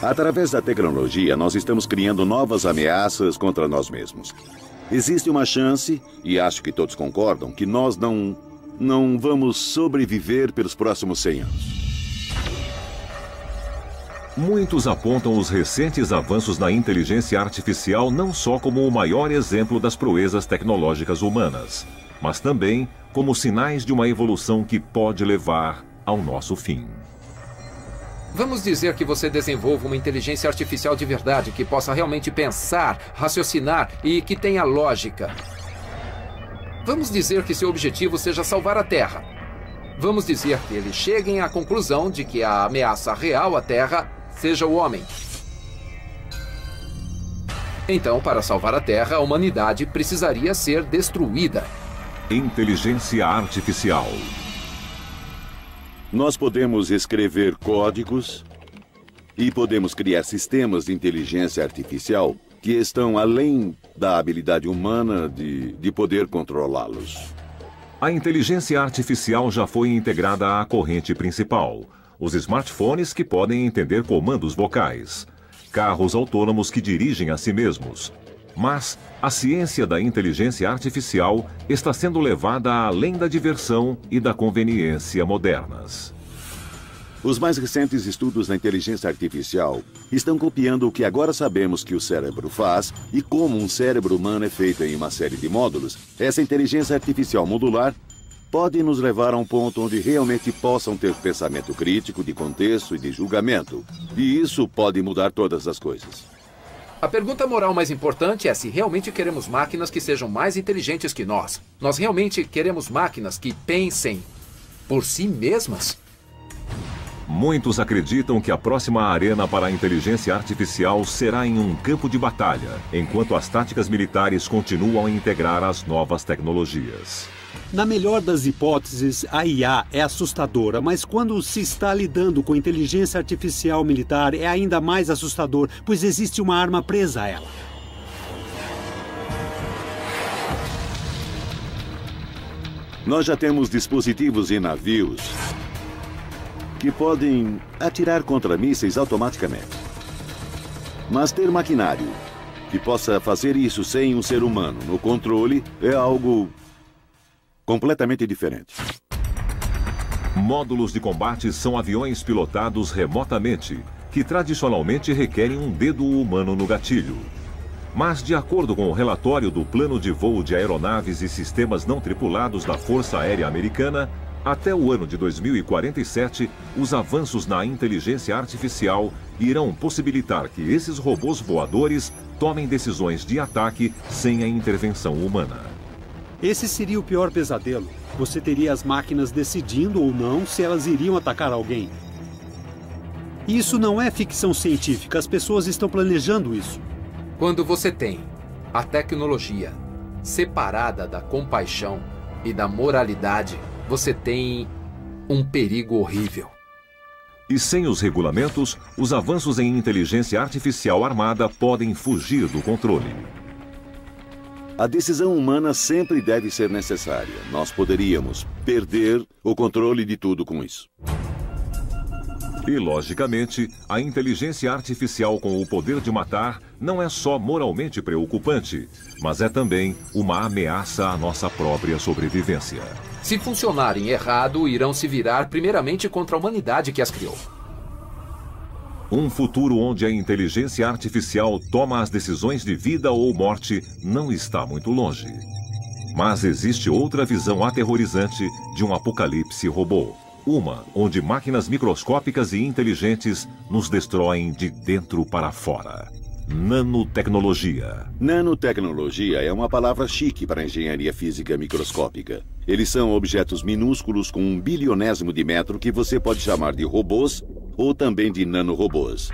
Através da tecnologia, nós estamos criando novas ameaças contra nós mesmos. Existe uma chance, e acho que todos concordam, que nós não vamos sobreviver pelos próximos 100 anos. Muitos apontam os recentes avanços na inteligência artificial não só como o maior exemplo das proezas tecnológicas humanas, mas também como sinais de uma evolução que pode levar ao nosso fim. Vamos dizer que você desenvolva uma inteligência artificial de verdade que possa realmente pensar, raciocinar e que tenha lógica. Vamos dizer que seu objetivo seja salvar a Terra. Vamos dizer que eles cheguem à conclusão de que a ameaça real à Terra seja o homem. Então, para salvar a Terra, a humanidade precisaria ser destruída. Inteligência artificial. Nós podemos escrever códigos e podemos criar sistemas de inteligência artificial que estão além da habilidade humana de poder controlá-los. A inteligência artificial já foi integrada à corrente principal. Os smartphones que podem entender comandos vocais. Carros autônomos que dirigem a si mesmos. Mas a ciência da inteligência artificial está sendo levada além da diversão e da conveniência modernas. Os mais recentes estudos da inteligência artificial estão copiando o que agora sabemos que o cérebro faz e como um cérebro humano é feito em uma série de módulos. Essa inteligência artificial modular pode nos levar a um ponto onde realmente possam ter pensamento crítico, de contexto e de julgamento. E isso pode mudar todas as coisas. A pergunta moral mais importante é se realmente queremos máquinas que sejam mais inteligentes que nós. Nós realmente queremos máquinas que pensem por si mesmas? Muitos acreditam que a próxima arena para a inteligência artificial será em um campo de batalha, enquanto as táticas militares continuam a integrar as novas tecnologias. Na melhor das hipóteses, a IA é assustadora, mas quando se está lidando com inteligência artificial militar é ainda mais assustador, pois existe uma arma presa a ela. Nós já temos dispositivos em navios que podem atirar contra mísseis automaticamente. Mas ter maquinário que possa fazer isso sem um ser humano no controle é algo completamente diferente. Módulos de combate são aviões pilotados remotamente, que tradicionalmente requerem um dedo humano no gatilho. Mas, de acordo com o relatório do Plano de Voo de Aeronaves e Sistemas Não Tripulados da Força Aérea Americana, até o ano de 2047, os avanços na inteligência artificial irão possibilitar que esses robôs voadores tomem decisões de ataque sem a intervenção humana. Esse seria o pior pesadelo. Você teria as máquinas decidindo ou não se elas iriam atacar alguém. Isso não é ficção científica, as pessoas estão planejando isso. Quando você tem a tecnologia separada da compaixão e da moralidade, você tem um perigo horrível. E sem os regulamentos, os avanços em inteligência artificial armada podem fugir do controle. A decisão humana sempre deve ser necessária. Nós poderíamos perder o controle de tudo com isso. E, logicamente, a inteligência artificial com o poder de matar não é só moralmente preocupante, mas é também uma ameaça à nossa própria sobrevivência. Se funcionarem errado, irão se virar primeiramente contra a humanidade que as criou. Um futuro onde a inteligência artificial toma as decisões de vida ou morte não está muito longe. Mas existe outra visão aterrorizante de um apocalipse robô. Uma onde máquinas microscópicas e inteligentes nos destroem de dentro para fora. Nanotecnologia. Nanotecnologia é uma palavra chique para a engenharia física microscópica. Eles são objetos minúsculos com 1 bilionésimo de metro que você pode chamar de robôs ou também de nanorobôs.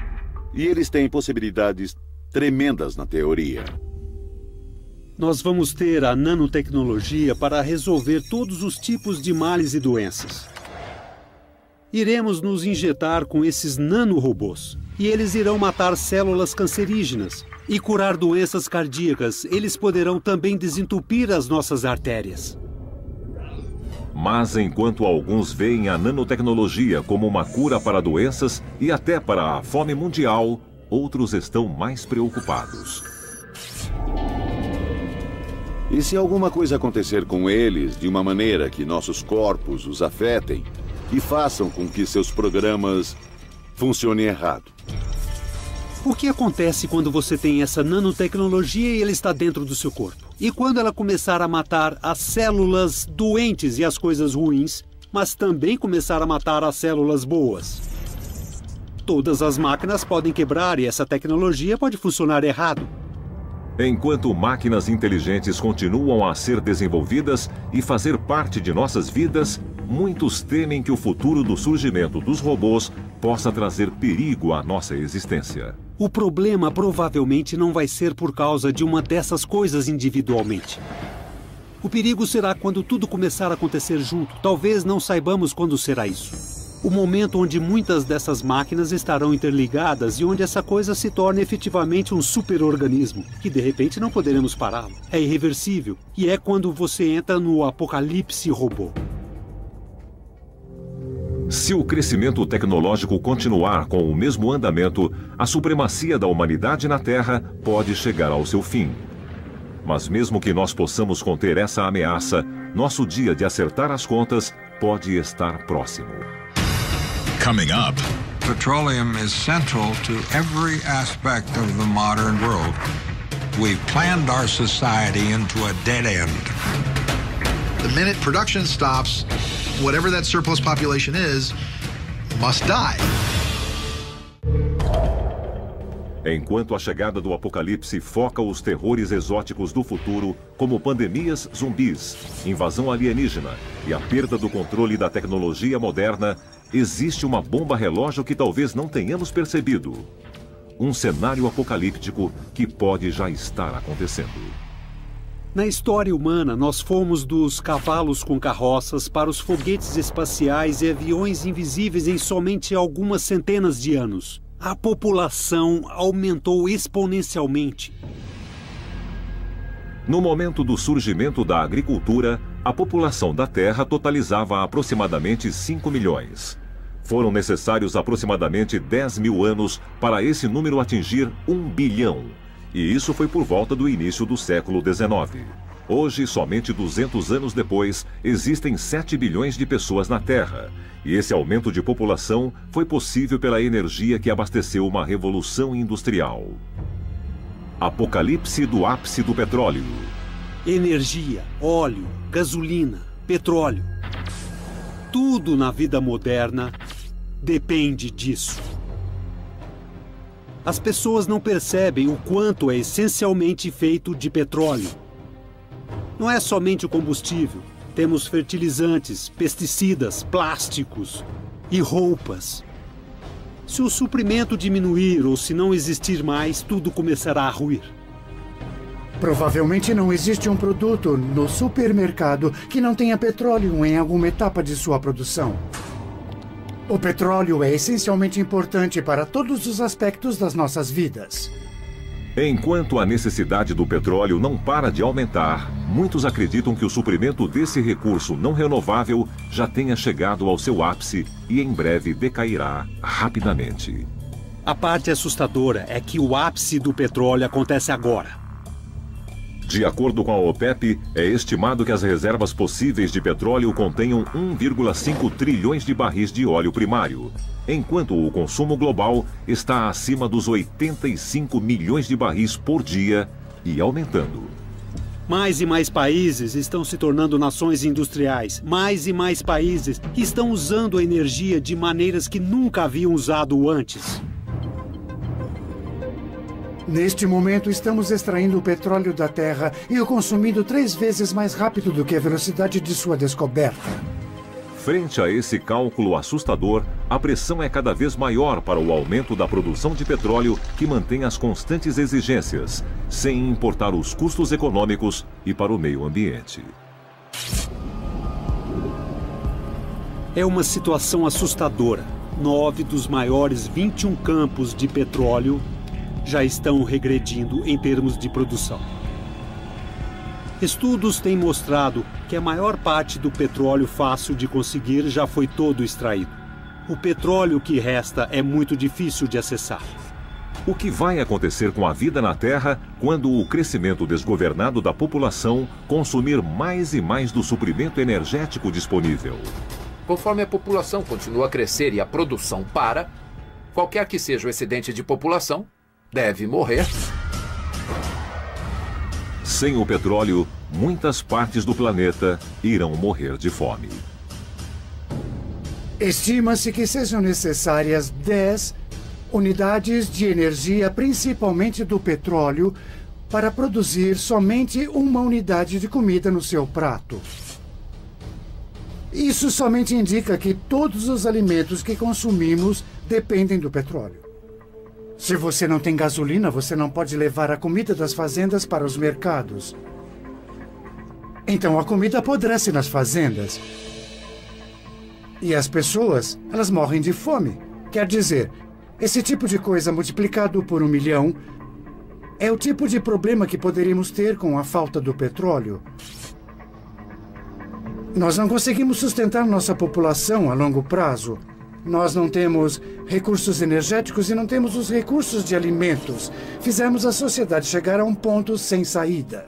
E eles têm possibilidades tremendas na teoria. Nós vamos ter a nanotecnologia para resolver todos os tipos de males e doenças. Iremos nos injetar com esses nanorobôs e eles irão matar células cancerígenas e curar doenças cardíacas. Eles poderão também desentupir as nossas artérias. Mas enquanto alguns veem a nanotecnologia como uma cura para doenças e até para a fome mundial, outros estão mais preocupados. E se alguma coisa acontecer com eles de uma maneira que nossos corpos os afetem e façam com que seus programas funcionem errado? O que acontece quando você tem essa nanotecnologia e ela está dentro do seu corpo? E quando ela começar a matar as células doentes e as coisas ruins, mas também começar a matar as células boas? Todas as máquinas podem quebrar e essa tecnologia pode funcionar errado. Enquanto máquinas inteligentes continuam a ser desenvolvidas e fazer parte de nossas vidas, muitos temem que o futuro do surgimento dos robôs possa trazer perigo à nossa existência. O problema provavelmente não vai ser por causa de uma dessas coisas individualmente. O perigo será quando tudo começar a acontecer junto. Talvez não saibamos quando será isso. O momento onde muitas dessas máquinas estarão interligadas e onde essa coisa se torna efetivamente um super-organismo, que de repente não poderemos pará-lo. É irreversível. E é quando você entra no apocalipse robô. Se o crescimento tecnológico continuar com o mesmo andamento, a supremacia da humanidade na Terra pode chegar ao seu fim. Mas mesmo que nós possamos conter essa ameaça, nosso dia de acertar as contas pode estar próximo. Coming up. Petroleum is central to every aspect of the modern world. We've planned our society into a dead end. The minute production stops, whatever that surplus population is, must die. Enquanto a chegada do apocalipse foca os terrores exóticos do futuro, como pandemias zumbis, invasão alienígena e a perda do controle da tecnologia moderna, existe uma bomba relógio que talvez não tenhamos percebido. Um cenário apocalíptico que pode já estar acontecendo. Na história humana, nós fomos dos cavalos com carroças para os foguetes espaciais e aviões invisíveis em somente algumas centenas de anos. A população aumentou exponencialmente. No momento do surgimento da agricultura, a população da Terra totalizava aproximadamente 5 milhões. Foram necessários aproximadamente 10 mil anos para esse número atingir 1 bilhão. E isso foi por volta do início do século XIX. Hoje, somente 200 anos depois, existem 7 bilhões de pessoas na Terra. E esse aumento de população foi possível pela energia que abasteceu uma revolução industrial. Apocalipse do ápice do petróleo. Energia, óleo, gasolina, petróleo. Tudo na vida moderna depende disso. As pessoas não percebem o quanto é essencialmente feito de petróleo. Não é somente o combustível. Temos fertilizantes, pesticidas, plásticos e roupas. Se o suprimento diminuir ou se não existir mais, tudo começará a ruir. Provavelmente não existe um produto no supermercado que não tenha petróleo em alguma etapa de sua produção. O petróleo é essencialmente importante para todos os aspectos das nossas vidas. Enquanto a necessidade do petróleo não para de aumentar, muitos acreditam que o suprimento desse recurso não renovável já tenha chegado ao seu ápice e em breve decairá rapidamente. A parte assustadora é que o ápice do petróleo acontece agora. De acordo com a OPEP, é estimado que as reservas possíveis de petróleo contenham 1,5 trilhões de barris de óleo primário, enquanto o consumo global está acima dos 85 milhões de barris por dia e aumentando. Mais e mais países estão se tornando nações industriais. Mais e mais países estão usando a energia de maneiras que nunca haviam usado antes. Neste momento, estamos extraindo o petróleo da Terra e o consumindo 3 vezes mais rápido do que a velocidade de sua descoberta. Frente a esse cálculo assustador, a pressão é cada vez maior para o aumento da produção de petróleo que mantém as constantes exigências, sem importar os custos econômicos e para o meio ambiente. É uma situação assustadora. 9 dos maiores 21 campos de petróleo já estão regredindo em termos de produção. Estudos têm mostrado que a maior parte do petróleo fácil de conseguir já foi todo extraído. O petróleo que resta é muito difícil de acessar. O que vai acontecer com a vida na Terra quando o crescimento desgovernado da população consumir mais e mais do suprimento energético disponível? Conforme a população continua a crescer e a produção para, qualquer que seja o excedente de população deve morrer. Sem o petróleo, muitas partes do planeta irão morrer de fome. Estima-se que sejam necessárias 10 unidades de energia, principalmente do petróleo, para produzir somente uma unidade de comida no seu prato. Isso somente indica que todos os alimentos que consumimos dependem do petróleo. Se você não tem gasolina, você não pode levar a comida das fazendas para os mercados. Então a comida apodrece nas fazendas. E as pessoas, elas morrem de fome. Quer dizer, esse tipo de coisa multiplicado por 1 milhão é o tipo de problema que poderíamos ter com a falta do petróleo. Nós não conseguimos sustentar nossa população a longo prazo. Nós não temos recursos energéticos e não temos os recursos de alimentos. Fizemos a sociedade chegar a um ponto sem saída.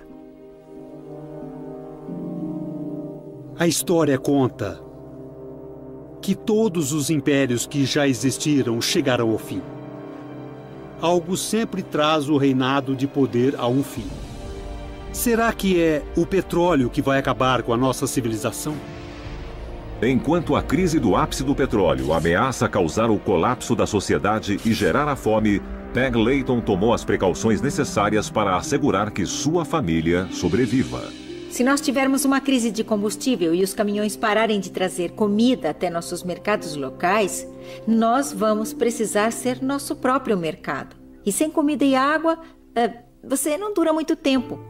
A história conta que todos os impérios que já existiram chegarão ao fim. Algo sempre traz o reinado de poder a um fim. Será que é o petróleo que vai acabar com a nossa civilização? Enquanto a crise do ápice do petróleo ameaça causar o colapso da sociedade e gerar a fome, Peg Layton tomou as precauções necessárias para assegurar que sua família sobreviva. Se nós tivermos uma crise de combustível e os caminhões pararem de trazer comida até nossos mercados locais, nós vamos precisar ser nosso próprio mercado. E sem comida e água, você não dura muito tempo.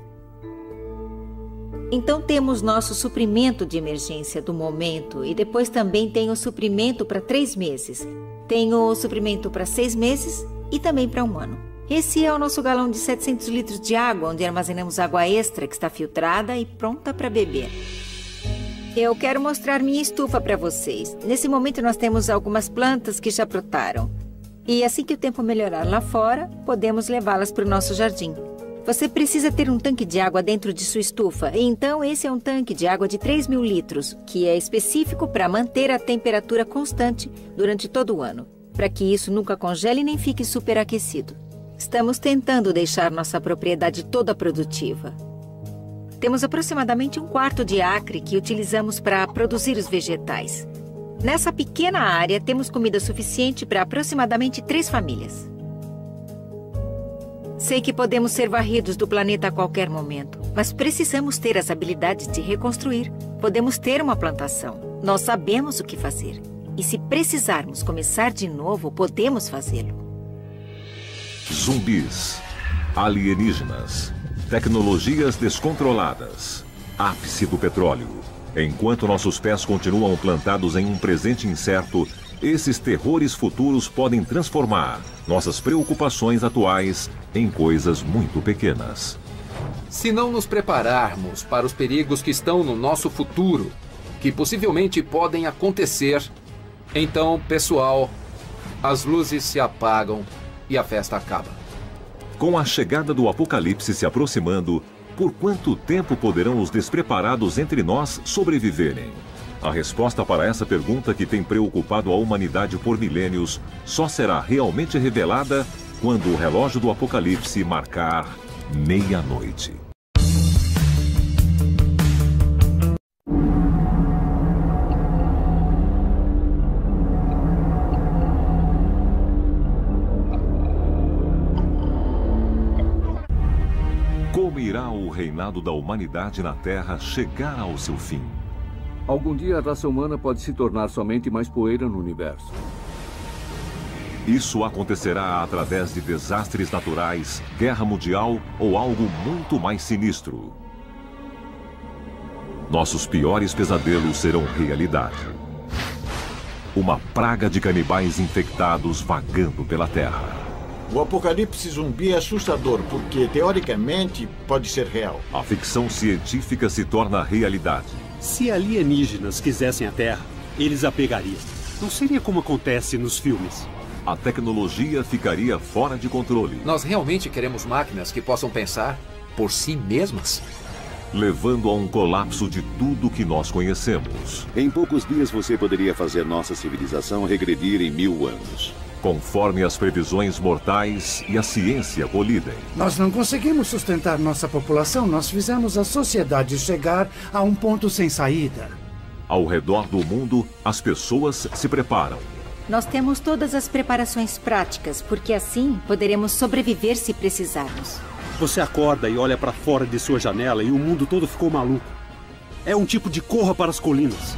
Então temos nosso suprimento de emergência do momento e depois também tem o suprimento para 3 meses. Tem o suprimento para 6 meses e também para 1 ano. Esse é o nosso galão de 700 litros de água, onde armazenamos água extra que está filtrada e pronta para beber. Eu quero mostrar minha estufa para vocês. Nesse momento nós temos algumas plantas que já brotaram. E assim que o tempo melhorar lá fora, podemos levá-las para o nosso jardim. Você precisa ter um tanque de água dentro de sua estufa. E então esse é um tanque de água de 3.000 litros, que é específico para manter a temperatura constante durante todo o ano, para que isso nunca congele nem fique superaquecido. Estamos tentando deixar nossa propriedade toda produtiva. Temos aproximadamente 1/4 de acre que utilizamos para produzir os vegetais. Nessa pequena área, temos comida suficiente para aproximadamente 3 famílias. Sei que podemos ser varridos do planeta a qualquer momento, mas precisamos ter as habilidades de reconstruir. Podemos ter uma plantação. Nós sabemos o que fazer. E se precisarmos começar de novo, podemos fazê-lo. Zumbis, alienígenas, tecnologias descontroladas, ápice do petróleo. Enquanto nossos pés continuam plantados em um presente incerto, esses terrores futuros podem transformar nossas preocupações atuais em coisas muito pequenas. Se não nos prepararmos para os perigos que estão no nosso futuro, que possivelmente podem acontecer, então, pessoal, as luzes se apagam e a festa acaba. Com a chegada do apocalipse se aproximando, por quanto tempo poderão os despreparados entre nós sobreviverem? A resposta para essa pergunta, que tem preocupado a humanidade por milênios, só será realmente revelada quando o relógio do apocalipse marcar meia-noite. Como irá o reinado da humanidade na Terra chegar ao seu fim? Algum dia a raça humana pode se tornar somente mais poeira no universo. Isso acontecerá através de desastres naturais, guerra mundial ou algo muito mais sinistro. Nossos piores pesadelos serão realidade. Uma praga de canibais infectados vagando pela Terra. O apocalipse zumbi é assustador porque, teoricamente, pode ser real. A ficção científica se torna realidade. Se alienígenas quisessem a Terra, eles a pegariam. Não seria como acontece nos filmes. A tecnologia ficaria fora de controle. Nós realmente queremos máquinas que possam pensar por si mesmas? Levando a um colapso de tudo que nós conhecemos. Em poucos dias você poderia fazer nossa civilização regredir em 1000 anos. Conforme as previsões mortais e a ciência colidem. Nós não conseguimos sustentar nossa população. Nós fizemos a sociedade chegar a um ponto sem saída. Ao redor do mundo, as pessoas se preparam. Nós temos todas as preparações práticas, porque assim poderemos sobreviver se precisarmos. Você acorda e olha para fora de sua janela e o mundo todo ficou maluco. É um tipo de corra para as colinas.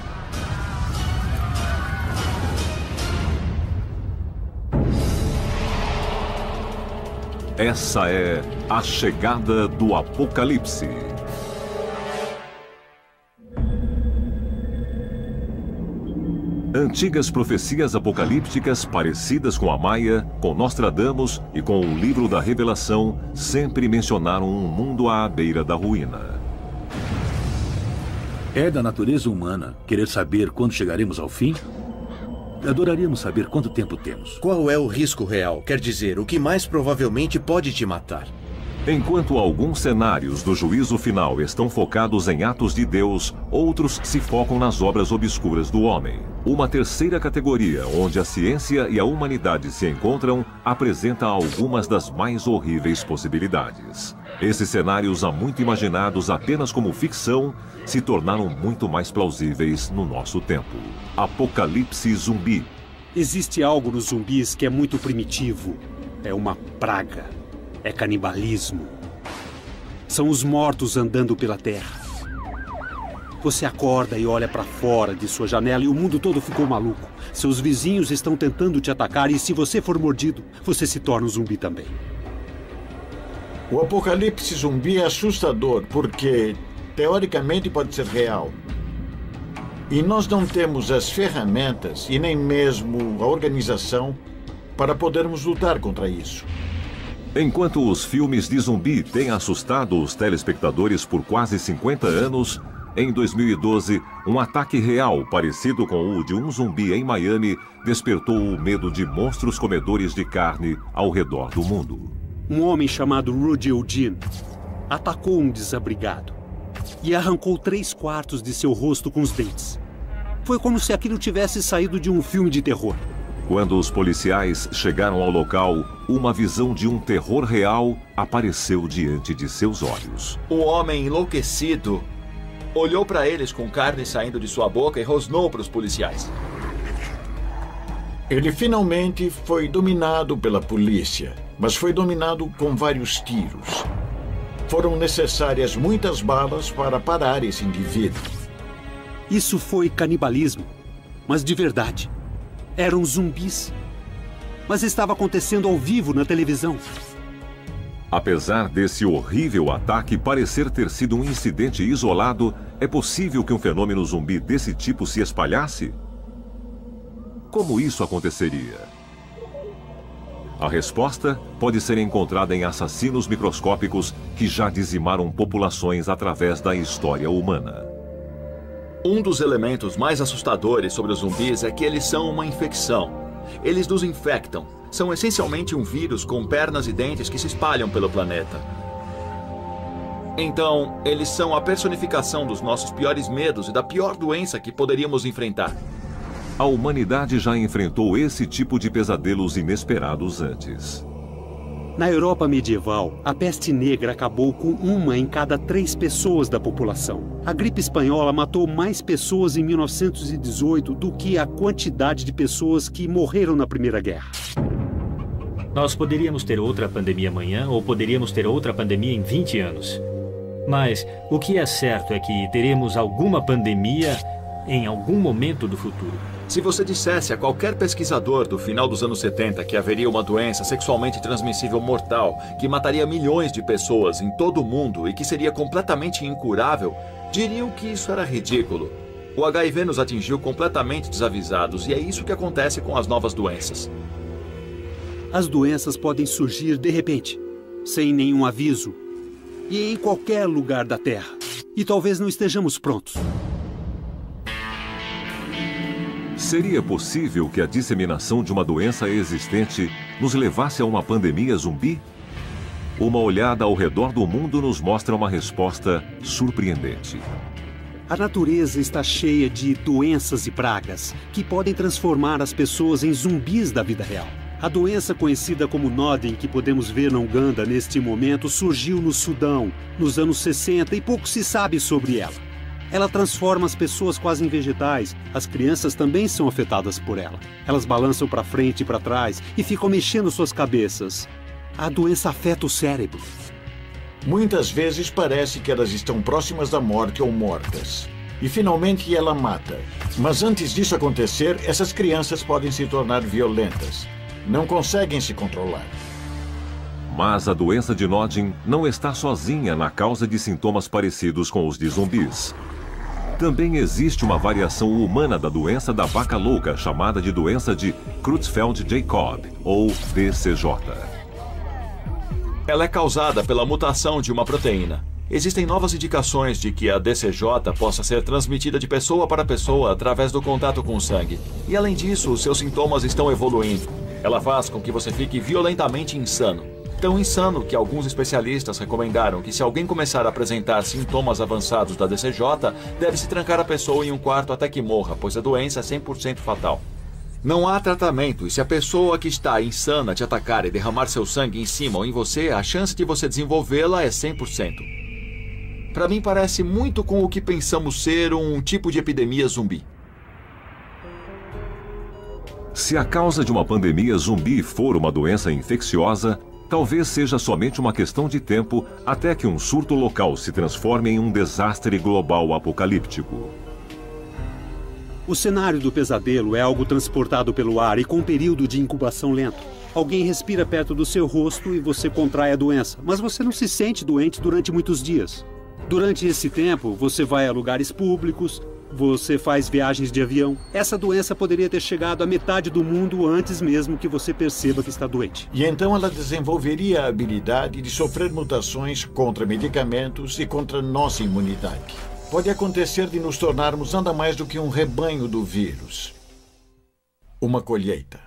Essa é a chegada do apocalipse. Antigas profecias apocalípticas parecidas com a Maia, com Nostradamus e com o livro da Revelação sempre mencionaram um mundo à beira da ruína. É da natureza humana querer saber quando chegaremos ao fim? Adoraríamos saber quanto tempo temos. Qual é o risco real? Quer dizer, o que mais provavelmente pode te matar? Enquanto alguns cenários do juízo final estão focados em atos de Deus, outros se focam nas obras obscuras do homem. Uma terceira categoria, onde a ciência e a humanidade se encontram, apresenta algumas das mais horríveis possibilidades. Esses cenários há muito imaginados apenas como ficção, se tornaram muito mais plausíveis no nosso tempo. Apocalipse zumbi. Existe algo nos zumbis que é muito primitivo. É uma praga. É canibalismo. São os mortos andando pela terra. Você acorda e olha para fora de sua janela e o mundo todo ficou maluco. Seus vizinhos estão tentando te atacar e se você for mordido, você se torna um zumbi também. O apocalipse zumbi é assustador porque, teoricamente, pode ser real. E nós não temos as ferramentas e nem mesmo a organização para podermos lutar contra isso. Enquanto os filmes de zumbi têm assustado os telespectadores por quase 50 anos, em 2012, um ataque real parecido com o de um zumbi em Miami despertou o medo de monstros comedores de carne ao redor do mundo. Um homem chamado Rudy Eugene atacou um desabrigado e arrancou 3/4 de seu rosto com os dentes. Foi como se aquilo tivesse saído de um filme de terror. Quando os policiais chegaram ao local, uma visão de um terror real apareceu diante de seus olhos. O homem enlouquecido olhou para eles com carne saindo de sua boca e rosnou para os policiais. Ele finalmente foi dominado pela polícia, mas foi dominado com vários tiros. Foram necessárias muitas balas para parar esse indivíduo. Isso foi canibalismo, mas de verdade. Eram zumbis. Mas estava acontecendo ao vivo na televisão. Apesar desse horrível ataque parecer ter sido um incidente isolado, é possível que um fenômeno zumbi desse tipo se espalhasse? Como isso aconteceria? A resposta pode ser encontrada em assassinos microscópicos que já dizimaram populações através da história humana. Um dos elementos mais assustadores sobre os zumbis é que eles são uma infecção. Eles nos infectam. São essencialmente um vírus com pernas e dentes que se espalham pelo planeta. Então, eles são a personificação dos nossos piores medos e da pior doença que poderíamos enfrentar. A humanidade já enfrentou esse tipo de pesadelos inesperados antes. Na Europa medieval, a peste negra acabou com 1 em cada 3 pessoas da população. A gripe espanhola matou mais pessoas em 1918 do que a quantidade de pessoas que morreram na Primeira Guerra. Nós poderíamos ter outra pandemia amanhã ou poderíamos ter outra pandemia em 20 anos. Mas o que é certo é que teremos alguma pandemia em algum momento do futuro. Se você dissesse a qualquer pesquisador do final dos anos 70 que haveria uma doença sexualmente transmissível mortal que mataria milhões de pessoas em todo o mundo e que seria completamente incurável, diriam que isso era ridículo. O HIV nos atingiu completamente desavisados e é isso que acontece com as novas doenças. As doenças podem surgir de repente, sem nenhum aviso, e em qualquer lugar da Terra. E talvez não estejamos prontos. Seria possível que a disseminação de uma doença existente nos levasse a uma pandemia zumbi? Uma olhada ao redor do mundo nos mostra uma resposta surpreendente. A natureza está cheia de doenças e pragas que podem transformar as pessoas em zumbis da vida real. A doença conhecida como Nodding, que podemos ver na Uganda neste momento, surgiu no Sudão, nos anos 60, e pouco se sabe sobre ela. Ela transforma as pessoas quase em vegetais. As crianças também são afetadas por ela. Elas balançam para frente e para trás e ficam mexendo suas cabeças. A doença afeta o cérebro. Muitas vezes parece que elas estão próximas da morte ou mortas. E finalmente ela mata. Mas antes disso acontecer, essas crianças podem se tornar violentas. Não conseguem se controlar. Mas a doença de Nodding não está sozinha na causa de sintomas parecidos com os de zumbis. Também existe uma variação humana da doença da vaca louca, chamada de doença de Creutzfeldt-Jakob, ou DCJ. Ela é causada pela mutação de uma proteína. Existem novas indicações de que a DCJ possa ser transmitida de pessoa para pessoa através do contato com o sangue. E além disso, os seus sintomas estão evoluindo. Ela faz com que você fique violentamente insano. Tão insano que alguns especialistas recomendaram que se alguém começar a apresentar sintomas avançados da DCJ, deve-se trancar a pessoa em um quarto até que morra, pois a doença é 100% fatal. Não há tratamento, e se a pessoa que está insana te atacar e derramar seu sangue em cima ou em você, a chance de você desenvolvê-la é 100%. Para mim parece muito com o que pensamos ser um tipo de epidemia zumbi. Se a causa de uma pandemia zumbi for uma doença infecciosa, talvez seja somente uma questão de tempo até que um surto local se transforme em um desastre global apocalíptico. O cenário do pesadelo é algo transportado pelo ar e com um período de incubação lento. Alguém respira perto do seu rosto e você contrai a doença, mas você não se sente doente durante muitos dias. Durante esse tempo, você vai a lugares públicos, você faz viagens de avião. Essa doença poderia ter chegado à metade do mundo antes mesmo que você perceba que está doente. E então ela desenvolveria a habilidade de sofrer mutações contra medicamentos e contra nossa imunidade. Pode acontecer de nos tornarmos nada mais do que um rebanho do vírus. Uma colheita.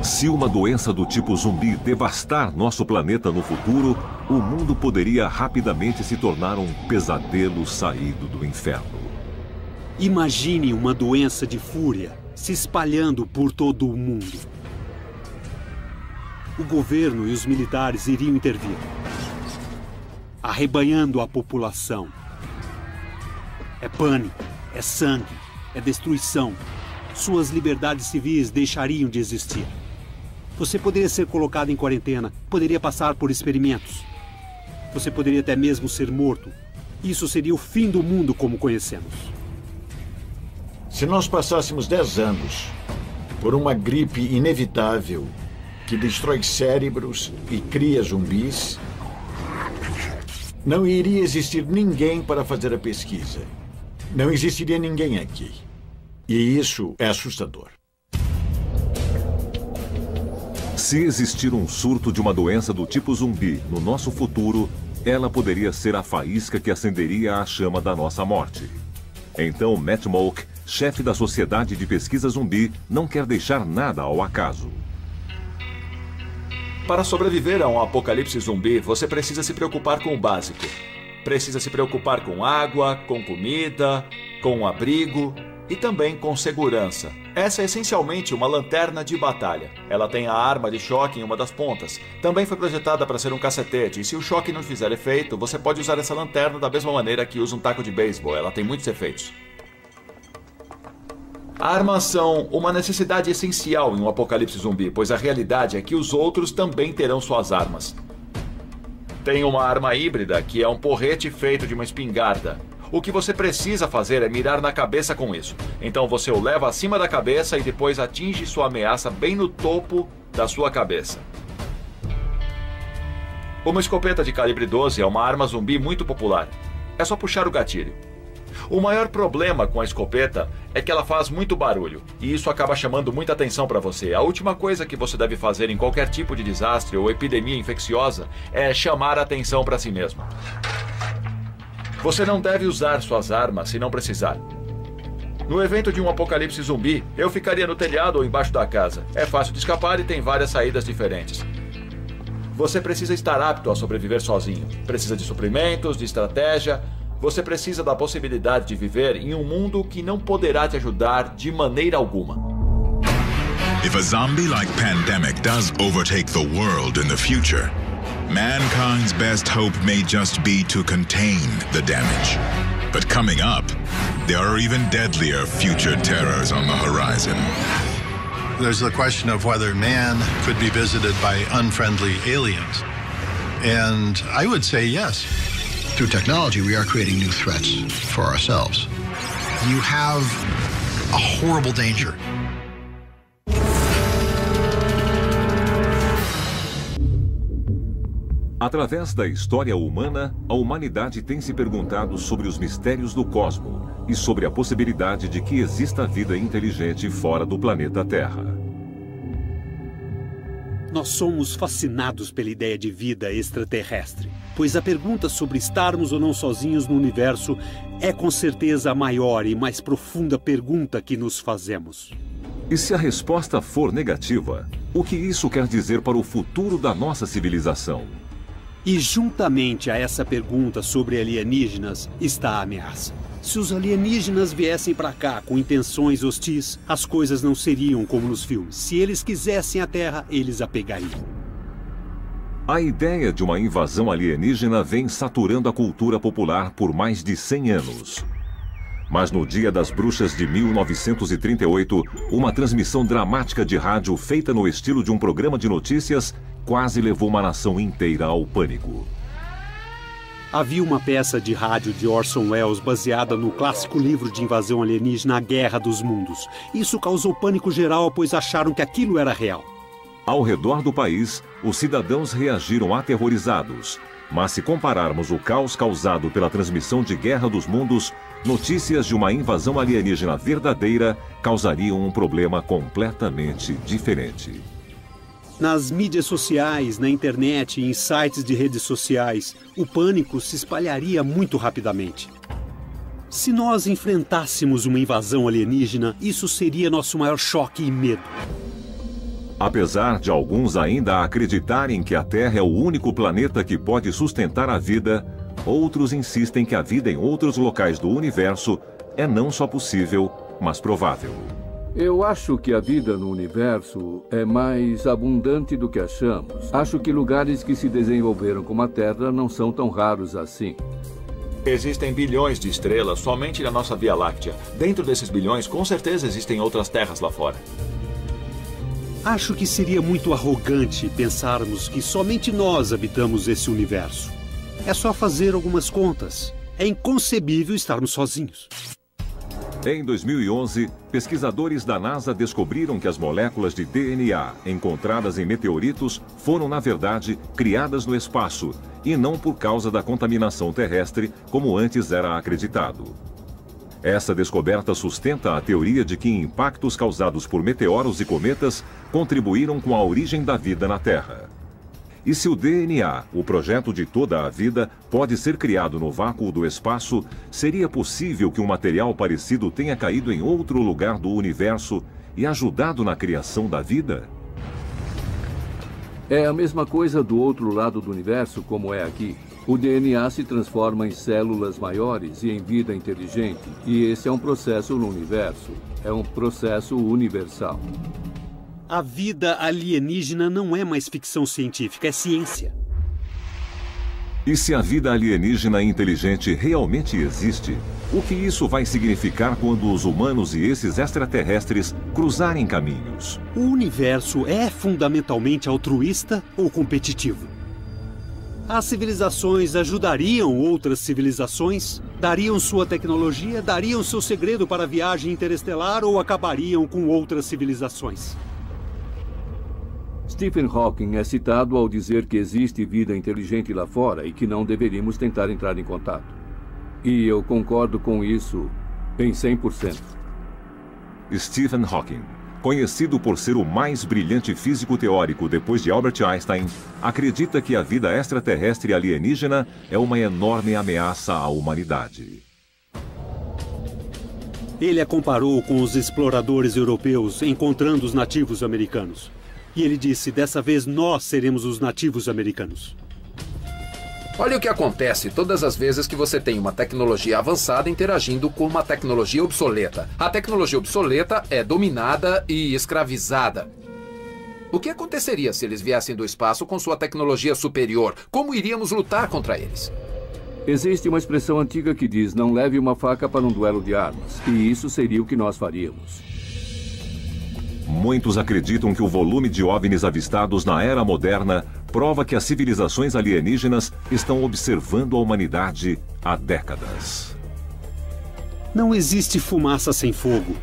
Se uma doença do tipo zumbi devastar nosso planeta no futuro, o mundo poderia rapidamente se tornar um pesadelo saído do inferno. Imagine uma doença de fúria se espalhando por todo o mundo. O governo e os militares iriam intervir, arrebanhando a população. É pânico, é sangue, é destruição. Suas liberdades civis deixariam de existir. Você poderia ser colocado em quarentena, poderia passar por experimentos. Você poderia até mesmo ser morto. Isso seria o fim do mundo como conhecemos. Se nós passássemos 10 anos por uma gripe inevitável que destrói cérebros e cria zumbis, não iria existir ninguém para fazer a pesquisa. Não existiria ninguém aqui. E isso é assustador. Se existir um surto de uma doença do tipo zumbi no nosso futuro, ela poderia ser a faísca que acenderia a chama da nossa morte. Então, Matt Molk, chefe da Sociedade de Pesquisa Zumbi, não quer deixar nada ao acaso. Para sobreviver a um apocalipse zumbi, você precisa se preocupar com o básico. Precisa se preocupar com água, com comida, com abrigo e também com segurança. Essa é essencialmente uma lanterna de batalha. Ela tem a arma de choque em uma das pontas. Também foi projetada para ser um cacetete, e se o choque não fizer efeito, você pode usar essa lanterna da mesma maneira que usa um taco de beisebol. Ela tem muitos efeitos. Armas são uma necessidade essencial em um apocalipse zumbi, pois a realidade é que os outros também terão suas armas. Tem uma arma híbrida, que é um porrete feito de uma espingarda. O que você precisa fazer é mirar na cabeça com isso. Então você o leva acima da cabeça e depois atinge sua ameaça bem no topo da sua cabeça. Uma escopeta de calibre 12 é uma arma zumbi muito popular. É só puxar o gatilho. O maior problema com a escopeta é que ela faz muito barulho, e isso acaba chamando muita atenção para você. A última coisa que você deve fazer em qualquer tipo de desastre ou epidemia infecciosa é chamar a atenção para si mesmo. Você não deve usar suas armas se não precisar. No evento de um apocalipse zumbi, eu ficaria no telhado ou embaixo da casa. É fácil de escapar e tem várias saídas diferentes. Você precisa estar apto a sobreviver sozinho. Precisa de suprimentos, de estratégia. Você precisa da possibilidade de viver em um mundo que não poderá te ajudar de maneira alguma. If a zombie-like pandemic does overtake the world in the future, mankind's best hope may just be to contain the damage. But coming up, there are even deadlier future terrors on the horizon. There's the question of whether man could be visited by unfriendly aliens. And I would say yes. Through technology, we are creating new threats for ourselves. You have a horrible danger. Através da história humana, a humanidade tem se perguntado sobre os mistérios do cosmos e sobre a possibilidade de que exista vida inteligente fora do planeta Terra. Nós somos fascinados pela ideia de vida extraterrestre, pois a pergunta sobre estarmos ou não sozinhos no universo é com certeza a maior e mais profunda pergunta que nos fazemos. E se a resposta for negativa, o que isso quer dizer para o futuro da nossa civilização? E juntamente a essa pergunta sobre alienígenas está a ameaça. Se os alienígenas viessem para cá com intenções hostis, as coisas não seriam como nos filmes. Se eles quisessem a Terra, eles a pegariam. A ideia de uma invasão alienígena vem saturando a cultura popular por mais de 100 anos. Mas no Dia das Bruxas de 1938, uma transmissão dramática de rádio feita no estilo de um programa de notícias quase levou uma nação inteira ao pânico. Havia uma peça de rádio de Orson Welles baseada no clássico livro de invasão alienígena A Guerra dos Mundos. Isso causou pânico geral, pois acharam que aquilo era real. Ao redor do país, os cidadãos reagiram aterrorizados. Mas se compararmos o caos causado pela transmissão de Guerra dos Mundos, notícias de uma invasão alienígena verdadeira causariam um problema completamente diferente. Nas mídias sociais, na internet e em sites de redes sociais, o pânico se espalharia muito rapidamente. Se nós enfrentássemos uma invasão alienígena, isso seria nosso maior choque e medo. Apesar de alguns ainda acreditarem que a Terra é o único planeta que pode sustentar a vida, outros insistem que a vida em outros locais do universo é não só possível, mas provável. Eu acho que a vida no universo é mais abundante do que achamos. Acho que lugares que se desenvolveram como a Terra não são tão raros assim. Existem bilhões de estrelas somente na nossa Via Láctea. Dentro desses bilhões, com certeza existem outras terras lá fora. Acho que seria muito arrogante pensarmos que somente nós habitamos esse universo. É só fazer algumas contas. É inconcebível estarmos sozinhos. Em 2011, pesquisadores da NASA descobriram que as moléculas de DNA encontradas em meteoritos foram, na verdade, criadas no espaço e não por causa da contaminação terrestre, como antes era acreditado. Essa descoberta sustenta a teoria de que impactos causados por meteoros e cometas contribuíram com a origem da vida na Terra. E se o DNA, o projeto de toda a vida, pode ser criado no vácuo do espaço, seria possível que um material parecido tenha caído em outro lugar do universo e ajudado na criação da vida? É a mesma coisa do outro lado do universo, como é aqui. O DNA se transforma em células maiores e em vida inteligente. E esse é um processo no universo. É um processo universal. A vida alienígena não é mais ficção científica, é ciência. E se a vida alienígena inteligente realmente existe, o que isso vai significar quando os humanos e esses extraterrestres cruzarem caminhos? O universo é fundamentalmente altruísta ou competitivo? As civilizações ajudariam outras civilizações? Dariam sua tecnologia? Dariam seu segredo para a viagem interestelar ou acabariam com outras civilizações? Stephen Hawking é citado ao dizer que existe vida inteligente lá fora e que não deveríamos tentar entrar em contato. E eu concordo com isso em 100%. Stephen Hawking, conhecido por ser o mais brilhante físico teórico depois de Albert Einstein, acredita que a vida extraterrestre alienígena é uma enorme ameaça à humanidade. Ele a comparou com os exploradores europeus encontrando os nativos americanos. E ele disse, dessa vez nós seremos os nativos americanos. Olha o que acontece todas as vezes que você tem uma tecnologia avançada interagindo com uma tecnologia obsoleta. A tecnologia obsoleta é dominada e escravizada. O que aconteceria se eles viessem do espaço com sua tecnologia superior? Como iríamos lutar contra eles? Existe uma expressão antiga que diz, não leve uma faca para um duelo de armas. E isso seria o que nós faríamos. Muitos acreditam que o volume de OVNIs avistados na era moderna prova que as civilizações alienígenas estão observando a humanidade há décadas. Não existe fumaça sem fogo.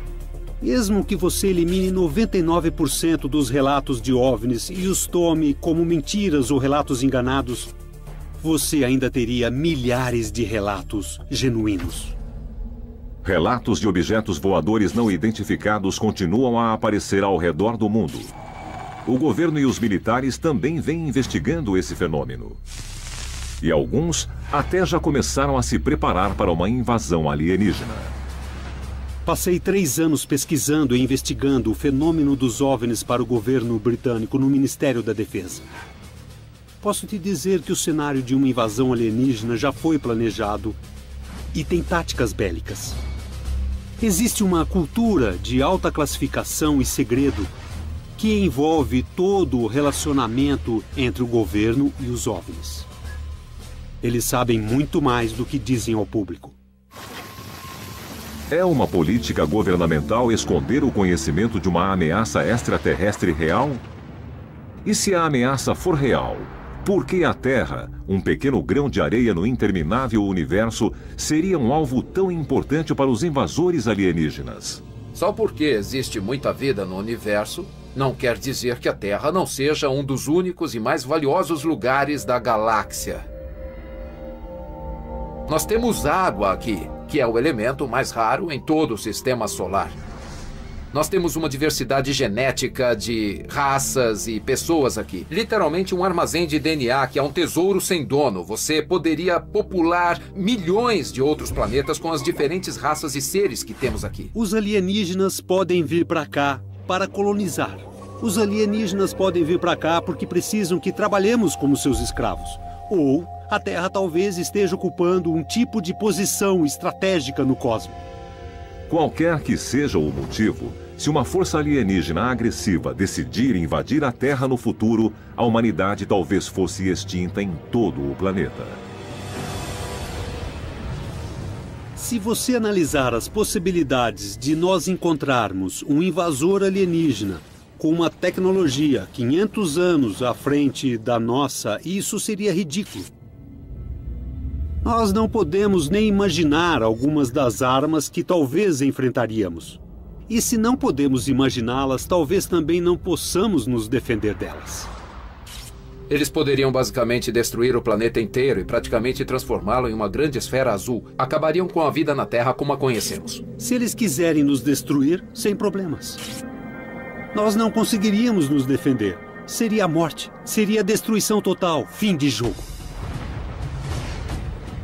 Mesmo que você elimine 99% dos relatos de OVNIs e os tome como mentiras ou relatos enganados, você ainda teria milhares de relatos genuínos. Relatos de objetos voadores não identificados continuam a aparecer ao redor do mundo. O governo e os militares também vêm investigando esse fenômeno. E alguns até já começaram a se preparar para uma invasão alienígena. Passei 3 anos pesquisando e investigando o fenômeno dos OVNIs para o governo britânico no Ministério da Defesa. Posso te dizer que o cenário de uma invasão alienígena já foi planejado e tem táticas bélicas. Existe uma cultura de alta classificação e segredo que envolve todo o relacionamento entre o governo e os OVNIs. Eles sabem muito mais do que dizem ao público. É uma política governamental esconder o conhecimento de uma ameaça extraterrestre real? E se a ameaça for real, por que a Terra, um pequeno grão de areia no interminável universo, seria um alvo tão importante para os invasores alienígenas? Só porque existe muita vida no universo, não quer dizer que a Terra não seja um dos únicos e mais valiosos lugares da galáxia. Nós temos água aqui, que é o elemento mais raro em todo o sistema solar. Nós temos uma diversidade genética de raças e pessoas aqui. Literalmente um armazém de DNA que é um tesouro sem dono. Você poderia popular milhões de outros planetas com as diferentes raças e seres que temos aqui. Os alienígenas podem vir para cá para colonizar. Os alienígenas podem vir para cá porque precisam que trabalhemos como seus escravos. Ou a Terra talvez esteja ocupando um tipo de posição estratégica no cosmos. Qualquer que seja o motivo, se uma força alienígena agressiva decidir invadir a Terra no futuro, a humanidade talvez fosse extinta em todo o planeta. Se você analisar as possibilidades de nós encontrarmos um invasor alienígena com uma tecnologia 500 anos à frente da nossa, isso seria ridículo. Nós não podemos nem imaginar algumas das armas que talvez enfrentaríamos. E se não podemos imaginá-las, talvez também não possamos nos defender delas. Eles poderiam basicamente destruir o planeta inteiro e praticamente transformá-lo em uma grande esfera azul. Acabariam com a vida na Terra como a conhecemos. Se eles quiserem nos destruir, sem problemas. Nós não conseguiríamos nos defender. Seria a morte, seria a destruição total, fim de jogo.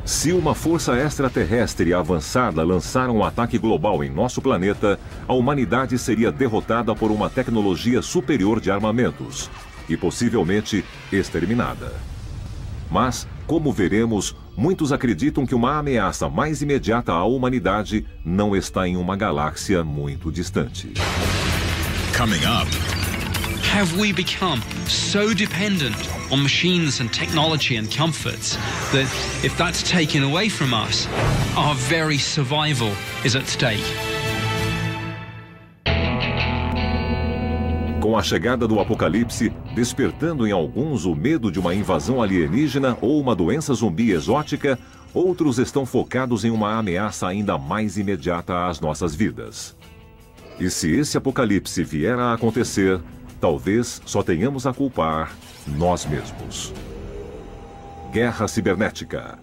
Se uma força extraterrestre avançada lançar um ataque global em nosso planeta, a humanidade seria derrotada por uma tecnologia superior de armamentos e possivelmente exterminada. Mas, como veremos, muitos acreditam que uma ameaça mais imediata à humanidade não está em uma galáxia muito distante. Coming up. Have we become so dependent on machines and technology and comforts that if that's taken away from us, our very survival is at stake? Com a chegada do apocalipse, despertando em alguns o medo de uma invasão alienígena ou uma doença zumbi exótica, outros estão focados em uma ameaça ainda mais imediata às nossas vidas. E se esse apocalipse vier a acontecer, talvez só tenhamos a culpar nós mesmos. Guerra cibernética.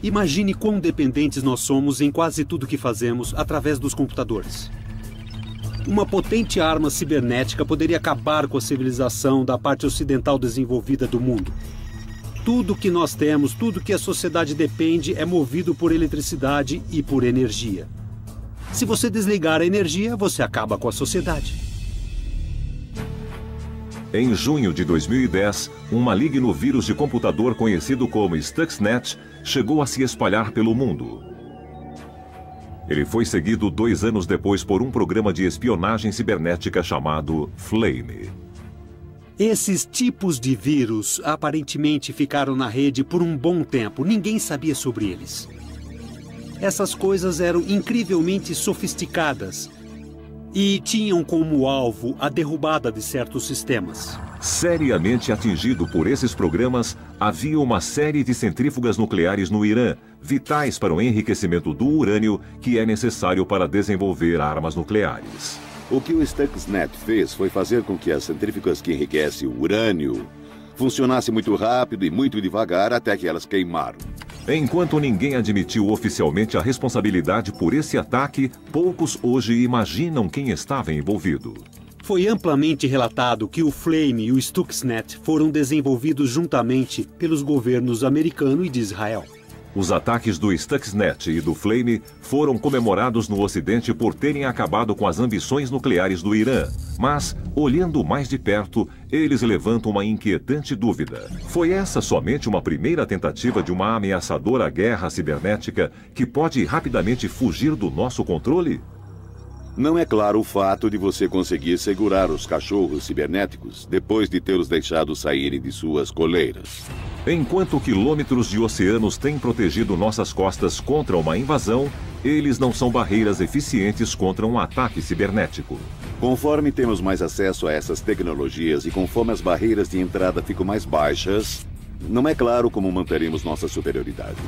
Imagine quão dependentes nós somos em quase tudo que fazemos através dos computadores. Uma potente arma cibernética poderia acabar com a civilização da parte ocidental desenvolvida do mundo. Tudo que nós temos, tudo que a sociedade depende é movido por eletricidade e por energia. Se você desligar a energia, você acaba com a sociedade. Em junho de 2010, um maligno vírus de computador conhecido como Stuxnet chegou a se espalhar pelo mundo. Ele foi seguido 2 anos depois por um programa de espionagem cibernética chamado Flame. Esses tipos de vírus aparentemente ficaram na rede por um bom tempo. Ninguém sabia sobre eles. Essas coisas eram incrivelmente sofisticadas e tinham como alvo a derrubada de certos sistemas. Seriamente atingido por esses programas, havia uma série de centrífugas nucleares no Irã, vitais para o enriquecimento do urânio que é necessário para desenvolver armas nucleares. O que o Stuxnet fez foi fazer com que as centrífugas que enriquecem o urânio funcionassem muito rápido e muito devagar até que elas queimaram. Enquanto ninguém admitiu oficialmente a responsabilidade por esse ataque, poucos hoje imaginam quem estava envolvido. Foi amplamente relatado que o Flame e o Stuxnet foram desenvolvidos juntamente pelos governos americano e de Israel. Os ataques do Stuxnet e do Flame foram comemorados no Ocidente por terem acabado com as ambições nucleares do Irã. Mas, olhando mais de perto, eles levantam uma inquietante dúvida. Foi essa somente uma primeira tentativa de uma ameaçadora guerra cibernética que pode rapidamente fugir do nosso controle? Não é claro o fato de você conseguir segurar os cachorros cibernéticos depois de tê-los deixado saírem de suas coleiras. Enquanto quilômetros de oceanos têm protegido nossas costas contra uma invasão, eles não são barreiras eficientes contra um ataque cibernético. Conforme temos mais acesso a essas tecnologias e conforme as barreiras de entrada ficam mais baixas, não é claro como manteremos nossa superioridade.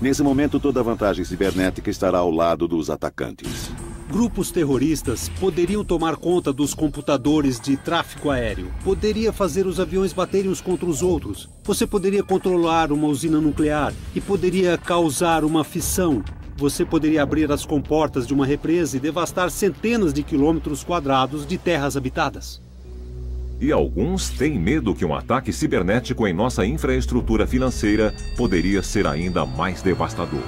Nesse momento, toda a vantagem cibernética estará ao lado dos atacantes. Grupos terroristas poderiam tomar conta dos computadores de tráfego aéreo. Poderia fazer os aviões baterem uns contra os outros. Você poderia controlar uma usina nuclear e poderia causar uma fissão. Você poderia abrir as comportas de uma represa e devastar centenas de quilômetros quadrados de terras habitadas. E alguns têm medo que um ataque cibernético em nossa infraestrutura financeira poderia ser ainda mais devastador.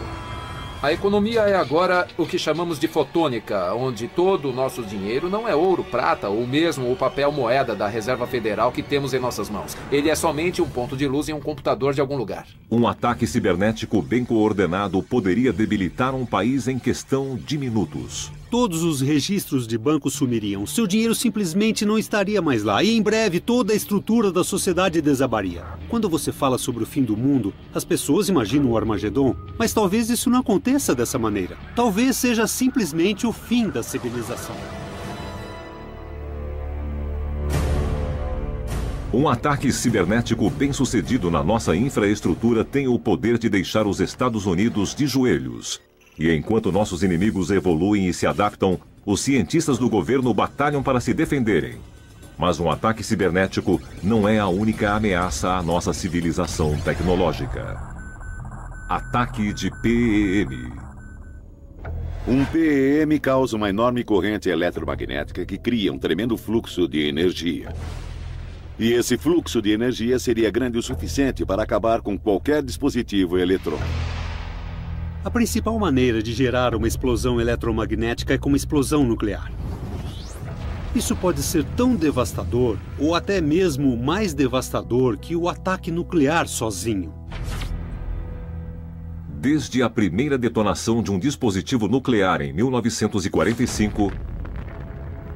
A economia é agora o que chamamos de fotônica, onde todo o nosso dinheiro não é ouro, prata ou mesmo o papel moeda da Reserva Federal que temos em nossas mãos. Ele é somente um ponto de luz em um computador de algum lugar. Um ataque cibernético bem coordenado poderia debilitar um país em questão de minutos. Todos os registros de banco sumiriam. Seu dinheiro simplesmente não estaria mais lá. E em breve toda a estrutura da sociedade desabaria. Quando você fala sobre o fim do mundo, as pessoas imaginam o Armagedon. Mas talvez isso não aconteça dessa maneira. Talvez seja simplesmente o fim da civilização. Um ataque cibernético bem-sucedido na nossa infraestrutura tem o poder de deixar os Estados Unidos de joelhos. E enquanto nossos inimigos evoluem e se adaptam, os cientistas do governo batalham para se defenderem. Mas um ataque cibernético não é a única ameaça à nossa civilização tecnológica. Ataque de PEM. Um PEM causa uma enorme corrente eletromagnética que cria um tremendo fluxo de energia. E esse fluxo de energia seria grande o suficiente para acabar com qualquer dispositivo eletrônico. A principal maneira de gerar uma explosão eletromagnética é com uma explosão nuclear. Isso pode ser tão devastador, ou até mesmo mais devastador, que o ataque nuclear sozinho. Desde a primeira detonação de um dispositivo nuclear em 1945,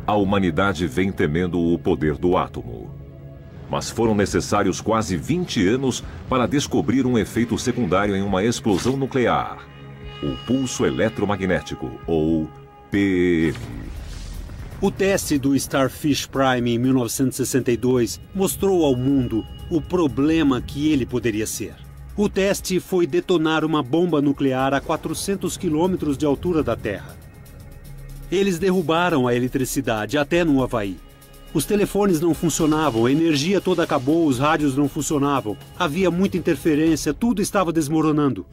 a humanidade vem temendo o poder do átomo. Mas foram necessários quase 20 anos para descobrir um efeito secundário em uma explosão nuclear. O pulso eletromagnético, ou PEM. O teste do Starfish Prime em 1962 mostrou ao mundo o problema que ele poderia ser. O teste foi detonar uma bomba nuclear a 400 quilômetros de altura da Terra. Eles derrubaram a eletricidade até no Havaí. Os telefones não funcionavam, a energia toda acabou, os rádios não funcionavam. Havia muita interferência, tudo estava desmoronando.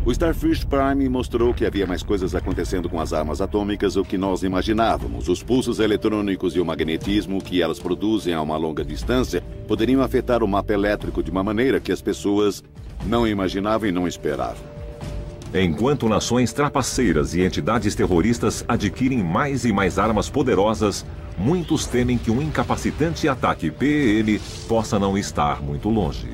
O Starfish Prime mostrou que havia mais coisas acontecendo com as armas atômicas do que nós imaginávamos. Os pulsos eletrônicos e o magnetismo que elas produzem a uma longa distância poderiam afetar o mapa elétrico de uma maneira que as pessoas não imaginavam e não esperavam. Enquanto nações trapaceiras e entidades terroristas adquirem mais e mais armas poderosas, muitos temem que um incapacitante ataque PEM possa não estar muito longe.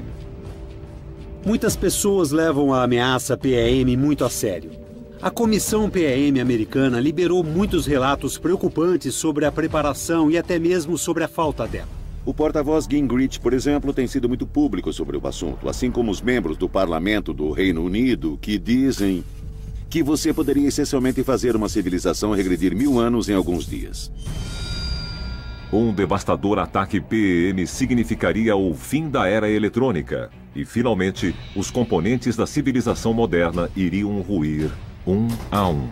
Muitas pessoas levam a ameaça PEM muito a sério. A Comissão PEM americana liberou muitos relatos preocupantes sobre a preparação e até mesmo sobre a falta dela. O porta-voz Gingrich, por exemplo, tem sido muito público sobre o assunto, assim como os membros do parlamento do Reino Unido, que dizem que você poderia essencialmente fazer uma civilização regredir 1000 anos em alguns dias. Um devastador ataque PEM significaria o fim da era eletrônica e, finalmente, os componentes da civilização moderna iriam ruir um a um.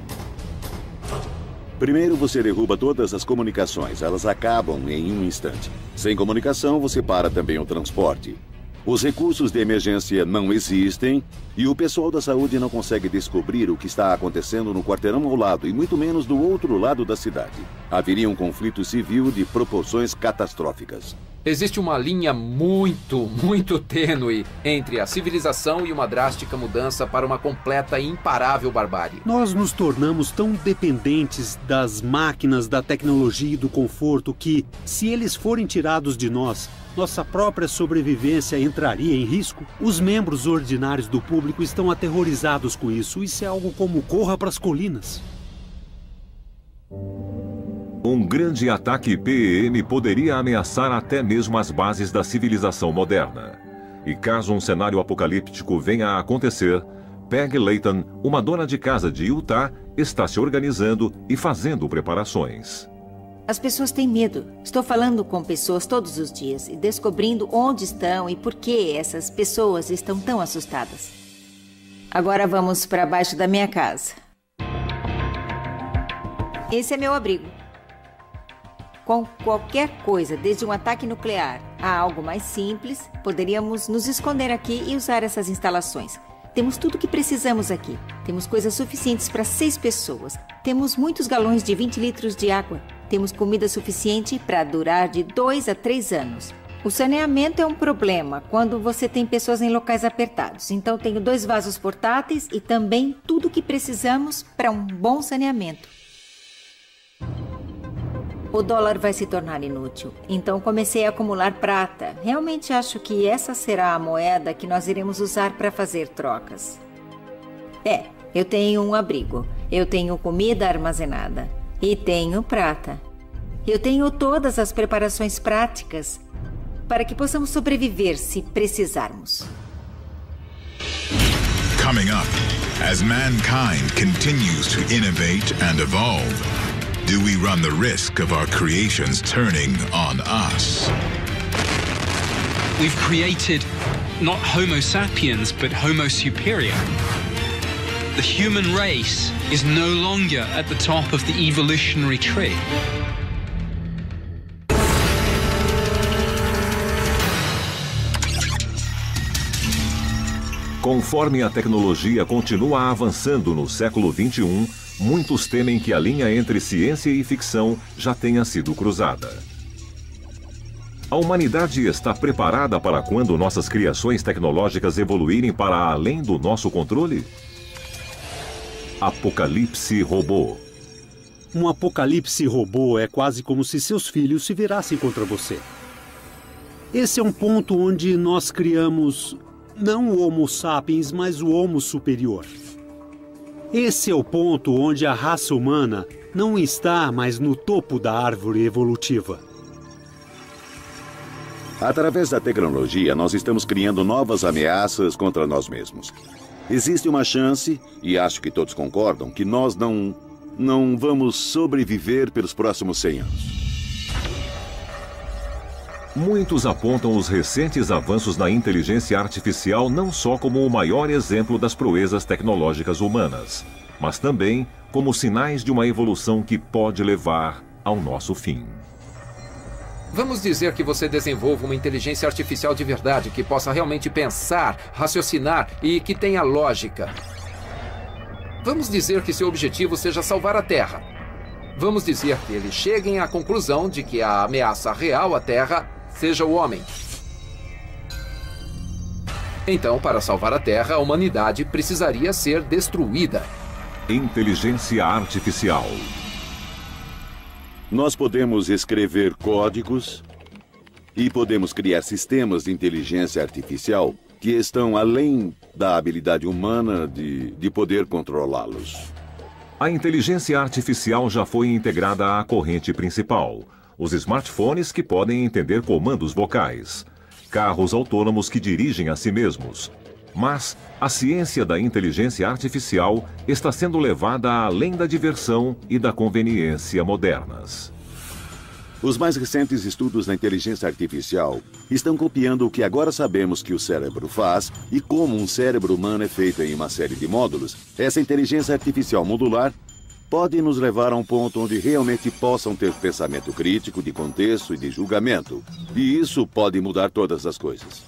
Primeiro, você derruba todas as comunicações. Elas acabam em um instante. Sem comunicação, você para também o transporte. Os recursos de emergência não existem e o pessoal da saúde não consegue descobrir o que está acontecendo no quarteirão ao lado e muito menos do outro lado da cidade. Haveria um conflito civil de proporções catastróficas. Existe uma linha muito tênue entre a civilização e uma drástica mudança para uma completa e imparável barbárie. Nós nos tornamos tão dependentes das máquinas, da tecnologia e do conforto que, se eles forem tirados de nós, nossa própria sobrevivência entraria em risco. Os membros ordinários do público estão aterrorizados com isso. Isso é algo como corra para as colinas. Um grande ataque PEM poderia ameaçar até mesmo as bases da civilização moderna. E caso um cenário apocalíptico venha a acontecer, Peg Layton, uma dona de casa de Utah, está se organizando e fazendo preparações. As pessoas têm medo. Estou falando com pessoas todos os dias e descobrindo onde estão e por que essas pessoas estão tão assustadas. Agora vamos para baixo da minha casa. Esse é meu abrigo. Com qualquer coisa, desde um ataque nuclear a algo mais simples, poderíamos nos esconder aqui e usar essas instalações. Temos tudo o que precisamos aqui. Temos coisas suficientes para 6 pessoas. Temos muitos galões de 20 litros de água. Temos comida suficiente para durar de 2 a 3 anos. O saneamento é um problema quando você tem pessoas em locais apertados. Então tenho 2 vasos portáteis e também tudo o que precisamos para um bom saneamento. O dólar vai se tornar inútil, então comecei a acumular prata. Realmente acho que essa será a moeda que nós iremos usar para fazer trocas. Eu tenho um abrigo, eu tenho comida armazenada e tenho prata. Eu tenho todas as preparações práticas para que possamos sobreviver se precisarmos. Coming up, as mankind continues to innovate and evolve, do we run the risk of our creations turning on us? We've created not Homo sapiens, but Homo superior. The human race is no longer at the top of the evolutionary tree. Conforme a tecnologia continua avançando no século XXI, muitos temem que a linha entre ciência e ficção já tenha sido cruzada. A humanidade está preparada para quando nossas criações tecnológicas evoluírem para além do nosso controle? Apocalipse robô. Um apocalipse robô é quase como se seus filhos se virassem contra você. Esse é um ponto onde nós criamos não o Homo sapiens, mas o Homo superior. Esse é o ponto onde a raça humana não está mais no topo da árvore evolutiva. Através da tecnologia, nós estamos criando novas ameaças contra nós mesmos. Existe uma chance, e acho que todos concordam, que nós não vamos sobreviver pelos próximos 100 anos. Muitos apontam os recentes avanços na inteligência artificial não só como o maior exemplo das proezas tecnológicas humanas, mas também como sinais de uma evolução que pode levar ao nosso fim. Vamos dizer que você desenvolva uma inteligência artificial de verdade que possa realmente pensar, raciocinar e que tenha lógica. Vamos dizer que seu objetivo seja salvar a Terra. Vamos dizer que eles cheguem à conclusão de que a ameaça real à Terra seja o homem. Então, para salvar a Terra, a humanidade precisaria ser destruída. Inteligência artificial. Nós podemos escrever códigos e podemos criar sistemas de inteligência artificial que estão além da habilidade humana de poder controlá-los. A inteligência artificial já foi integrada à corrente principal. Os smartphones que podem entender comandos vocais. Carros autônomos que dirigem a si mesmos. Mas a ciência da inteligência artificial está sendo levada além da diversão e da conveniência modernas. Os mais recentes estudos da inteligência artificial estão copiando o que agora sabemos que o cérebro faz e como um cérebro humano é feito em uma série de módulos. Essa inteligência artificial modular pode nos levar a um ponto onde realmente possam ter pensamento crítico, de contexto e de julgamento. E isso pode mudar todas as coisas.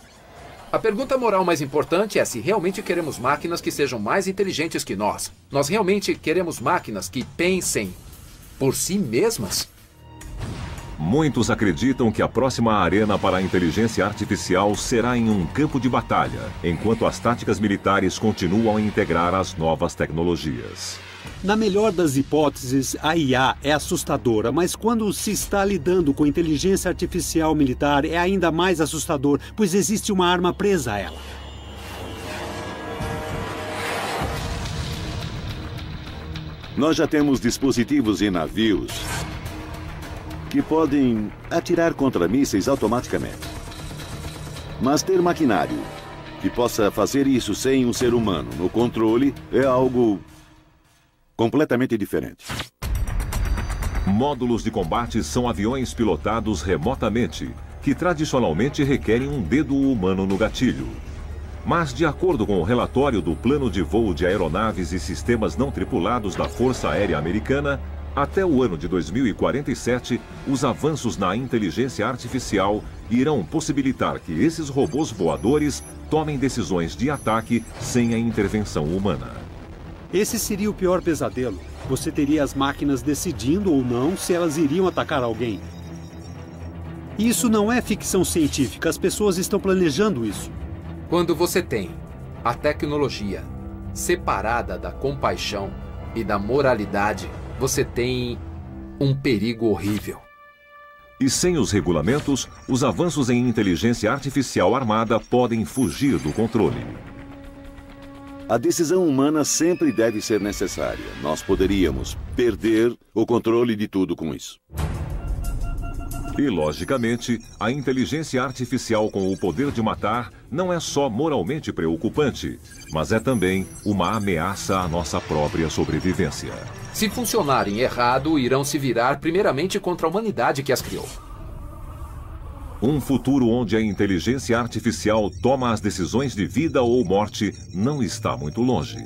A pergunta moral mais importante é se realmente queremos máquinas que sejam mais inteligentes que nós. Nós realmente queremos máquinas que pensem por si mesmas? Muitos acreditam que a próxima arena para a inteligência artificial será em um campo de batalha, enquanto as táticas militares continuam a integrar as novas tecnologias. Na melhor das hipóteses, a IA é assustadora, mas quando se está lidando com inteligência artificial militar é ainda mais assustador, pois existe uma arma presa a ela. Nós já temos dispositivos em navios que podem atirar contra mísseis automaticamente. Mas ter maquinário que possa fazer isso sem um ser humano no controle é algo completamente diferente. Módulos de combate são aviões pilotados remotamente, que tradicionalmente requerem um dedo humano no gatilho. Mas, de acordo com o relatório do Plano de Voo de Aeronaves e Sistemas Não Tripulados da Força Aérea Americana, até o ano de 2047, os avanços na inteligência artificial irão possibilitar que esses robôs voadores tomem decisões de ataque sem a intervenção humana. Esse seria o pior pesadelo. Você teria as máquinas decidindo ou não se elas iriam atacar alguém. Isso não é ficção científica, as pessoas estão planejando isso. Quando você tem a tecnologia separada da compaixão e da moralidade, você tem um perigo horrível. E sem os regulamentos, os avanços em inteligência artificial armada podem fugir do controle. A decisão humana sempre deve ser necessária. Nós poderíamos perder o controle de tudo com isso. E, logicamente, a inteligência artificial com o poder de matar não é só moralmente preocupante, mas é também uma ameaça à nossa própria sobrevivência. Se funcionarem errado, irão se virar primeiramente contra a humanidade que as criou. Um futuro onde a inteligência artificial toma as decisões de vida ou morte não está muito longe.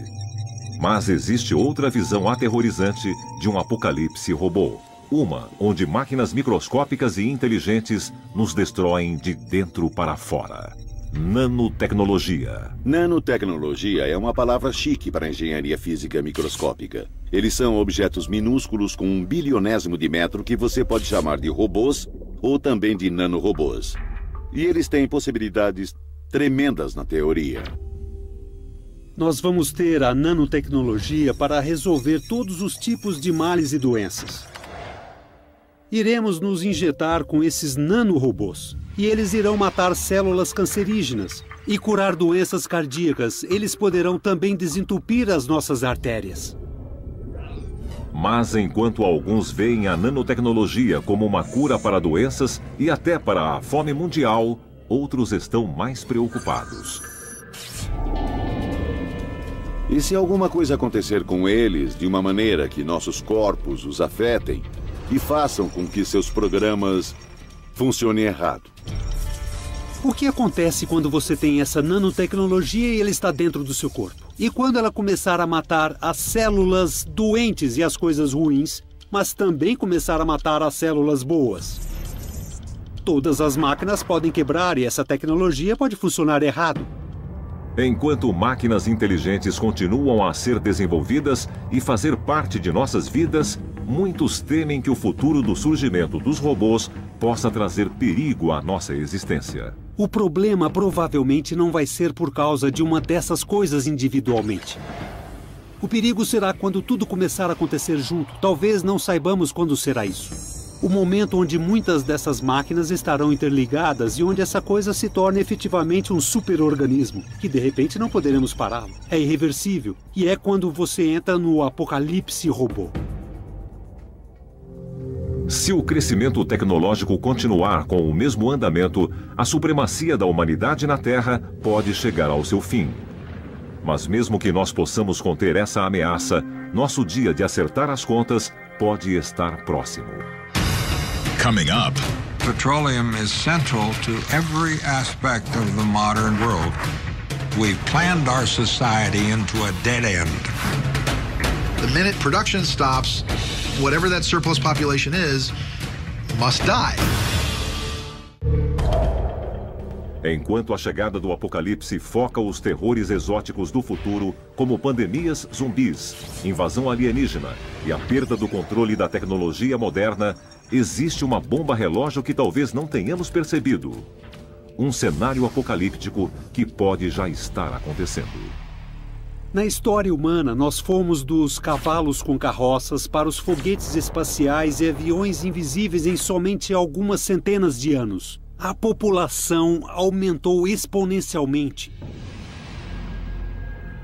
Mas existe outra visão aterrorizante de um apocalipse robô. Uma onde máquinas microscópicas e inteligentes nos destroem de dentro para fora. Nanotecnologia. Nanotecnologia é uma palavra chique para a engenharia física microscópica. Eles são objetos minúsculos com 1 bilionésimo de metro que você pode chamar de robôs ou também de nanorobôs. E eles têm possibilidades tremendas na teoria. Nós vamos ter a nanotecnologia para resolver todos os tipos de males e doenças. Iremos nos injetar com esses nanorobôs e eles irão matar células cancerígenas e curar doenças cardíacas. Eles poderão também desentupir as nossas artérias. Mas enquanto alguns veem a nanotecnologia como uma cura para doenças e até para a fome mundial, outros estão mais preocupados. E se alguma coisa acontecer com eles de uma maneira que nossos corpos os afetem e façam com que seus programas funcionem errado? O que acontece quando você tem essa nanotecnologia e ela está dentro do seu corpo? E quando ela começar a matar as células doentes e as coisas ruins, mas também começar a matar as células boas? Todas as máquinas podem quebrar e essa tecnologia pode funcionar errado. Enquanto máquinas inteligentes continuam a ser desenvolvidas e fazer parte de nossas vidas, muitos temem que o futuro do surgimento dos robôs possa trazer perigo à nossa existência. O problema provavelmente não vai ser por causa de uma dessas coisas individualmente. O perigo será quando tudo começar a acontecer junto. Talvez não saibamos quando será isso. O momento onde muitas dessas máquinas estarão interligadas e onde essa coisa se torna efetivamente um superorganismo, que de repente não poderemos pará-lo. É irreversível, e é quando você entra no apocalipse robô. Se o crescimento tecnológico continuar com o mesmo andamento, a supremacia da humanidade na Terra pode chegar ao seu fim. Mas mesmo que nós possamos conter essa ameaça, nosso dia de acertar as contas pode estar próximo. Coming up, petroleum is central to every aspect of the modern world. We've planned our society into a dead end. The minute production stops, whatever that surplus population is, must die. Enquanto a chegada do apocalipse foca os terrores exóticos do futuro, como pandemias zumbis, invasão alienígena e a perda do controle da tecnologia moderna, existe uma bomba relógio que talvez não tenhamos percebido. Um cenário apocalíptico que pode já estar acontecendo. Na história humana, nós fomos dos cavalos com carroças para os foguetes espaciais e aviões invisíveis em somente algumas centenas de anos. A população aumentou exponencialmente.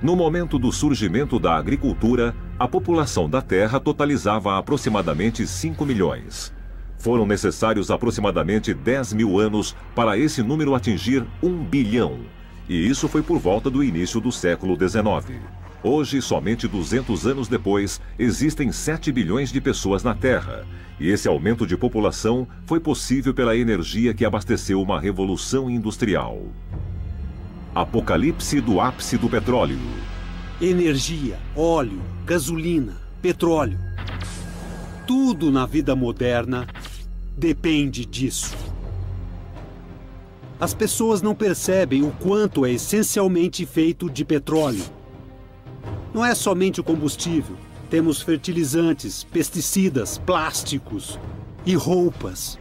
No momento do surgimento da agricultura, a população da Terra totalizava aproximadamente 5 milhões. Foram necessários aproximadamente 10 mil anos para esse número atingir 1 bilhão. E isso foi por volta do início do século XIX. Hoje, somente 200 anos depois, existem 7 bilhões de pessoas na Terra. E esse aumento de população foi possível pela energia que abasteceu uma revolução industrial. Apocalipse do ápice do petróleo. Energia, óleo, gasolina, petróleo. Tudo na vida moderna depende disso. As pessoas não percebem o quanto é essencialmente feito de petróleo. Não é somente o combustível. Temos fertilizantes, pesticidas, plásticos e roupas.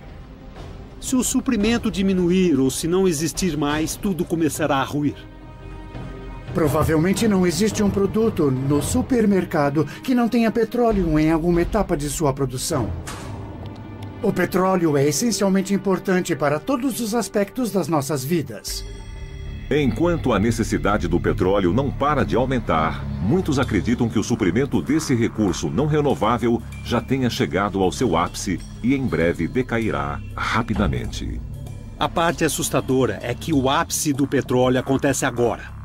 Se o suprimento diminuir ou se não existir mais, tudo começará a ruir. Provavelmente não existe um produto no supermercado que não tenha petróleo em alguma etapa de sua produção. O petróleo é essencialmente importante para todos os aspectos das nossas vidas. Enquanto a necessidade do petróleo não para de aumentar, muitos acreditam que o suprimento desse recurso não renovável já tenha chegado ao seu ápice e em breve decairá rapidamente. A parte assustadora é que o ápice do petróleo acontece agora.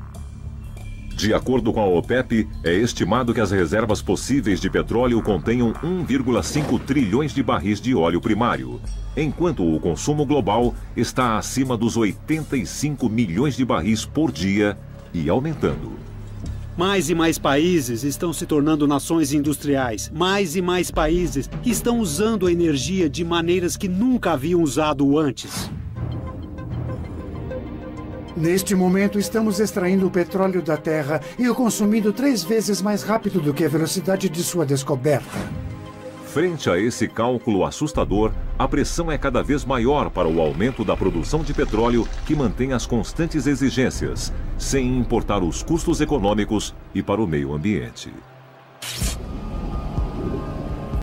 De acordo com a OPEP, é estimado que as reservas possíveis de petróleo contenham 1,5 trilhões de barris de óleo primário, enquanto o consumo global está acima dos 85 milhões de barris por dia e aumentando. Mais e mais países estão se tornando nações industriais. Mais e mais países estão usando a energia de maneiras que nunca haviam usado antes. Neste momento, estamos extraindo o petróleo da Terra e o consumindo 3 vezes mais rápido do que a velocidade de sua descoberta. Frente a esse cálculo assustador, a pressão é cada vez maior para o aumento da produção de petróleo que mantém as constantes exigências, sem importar os custos econômicos e para o meio ambiente.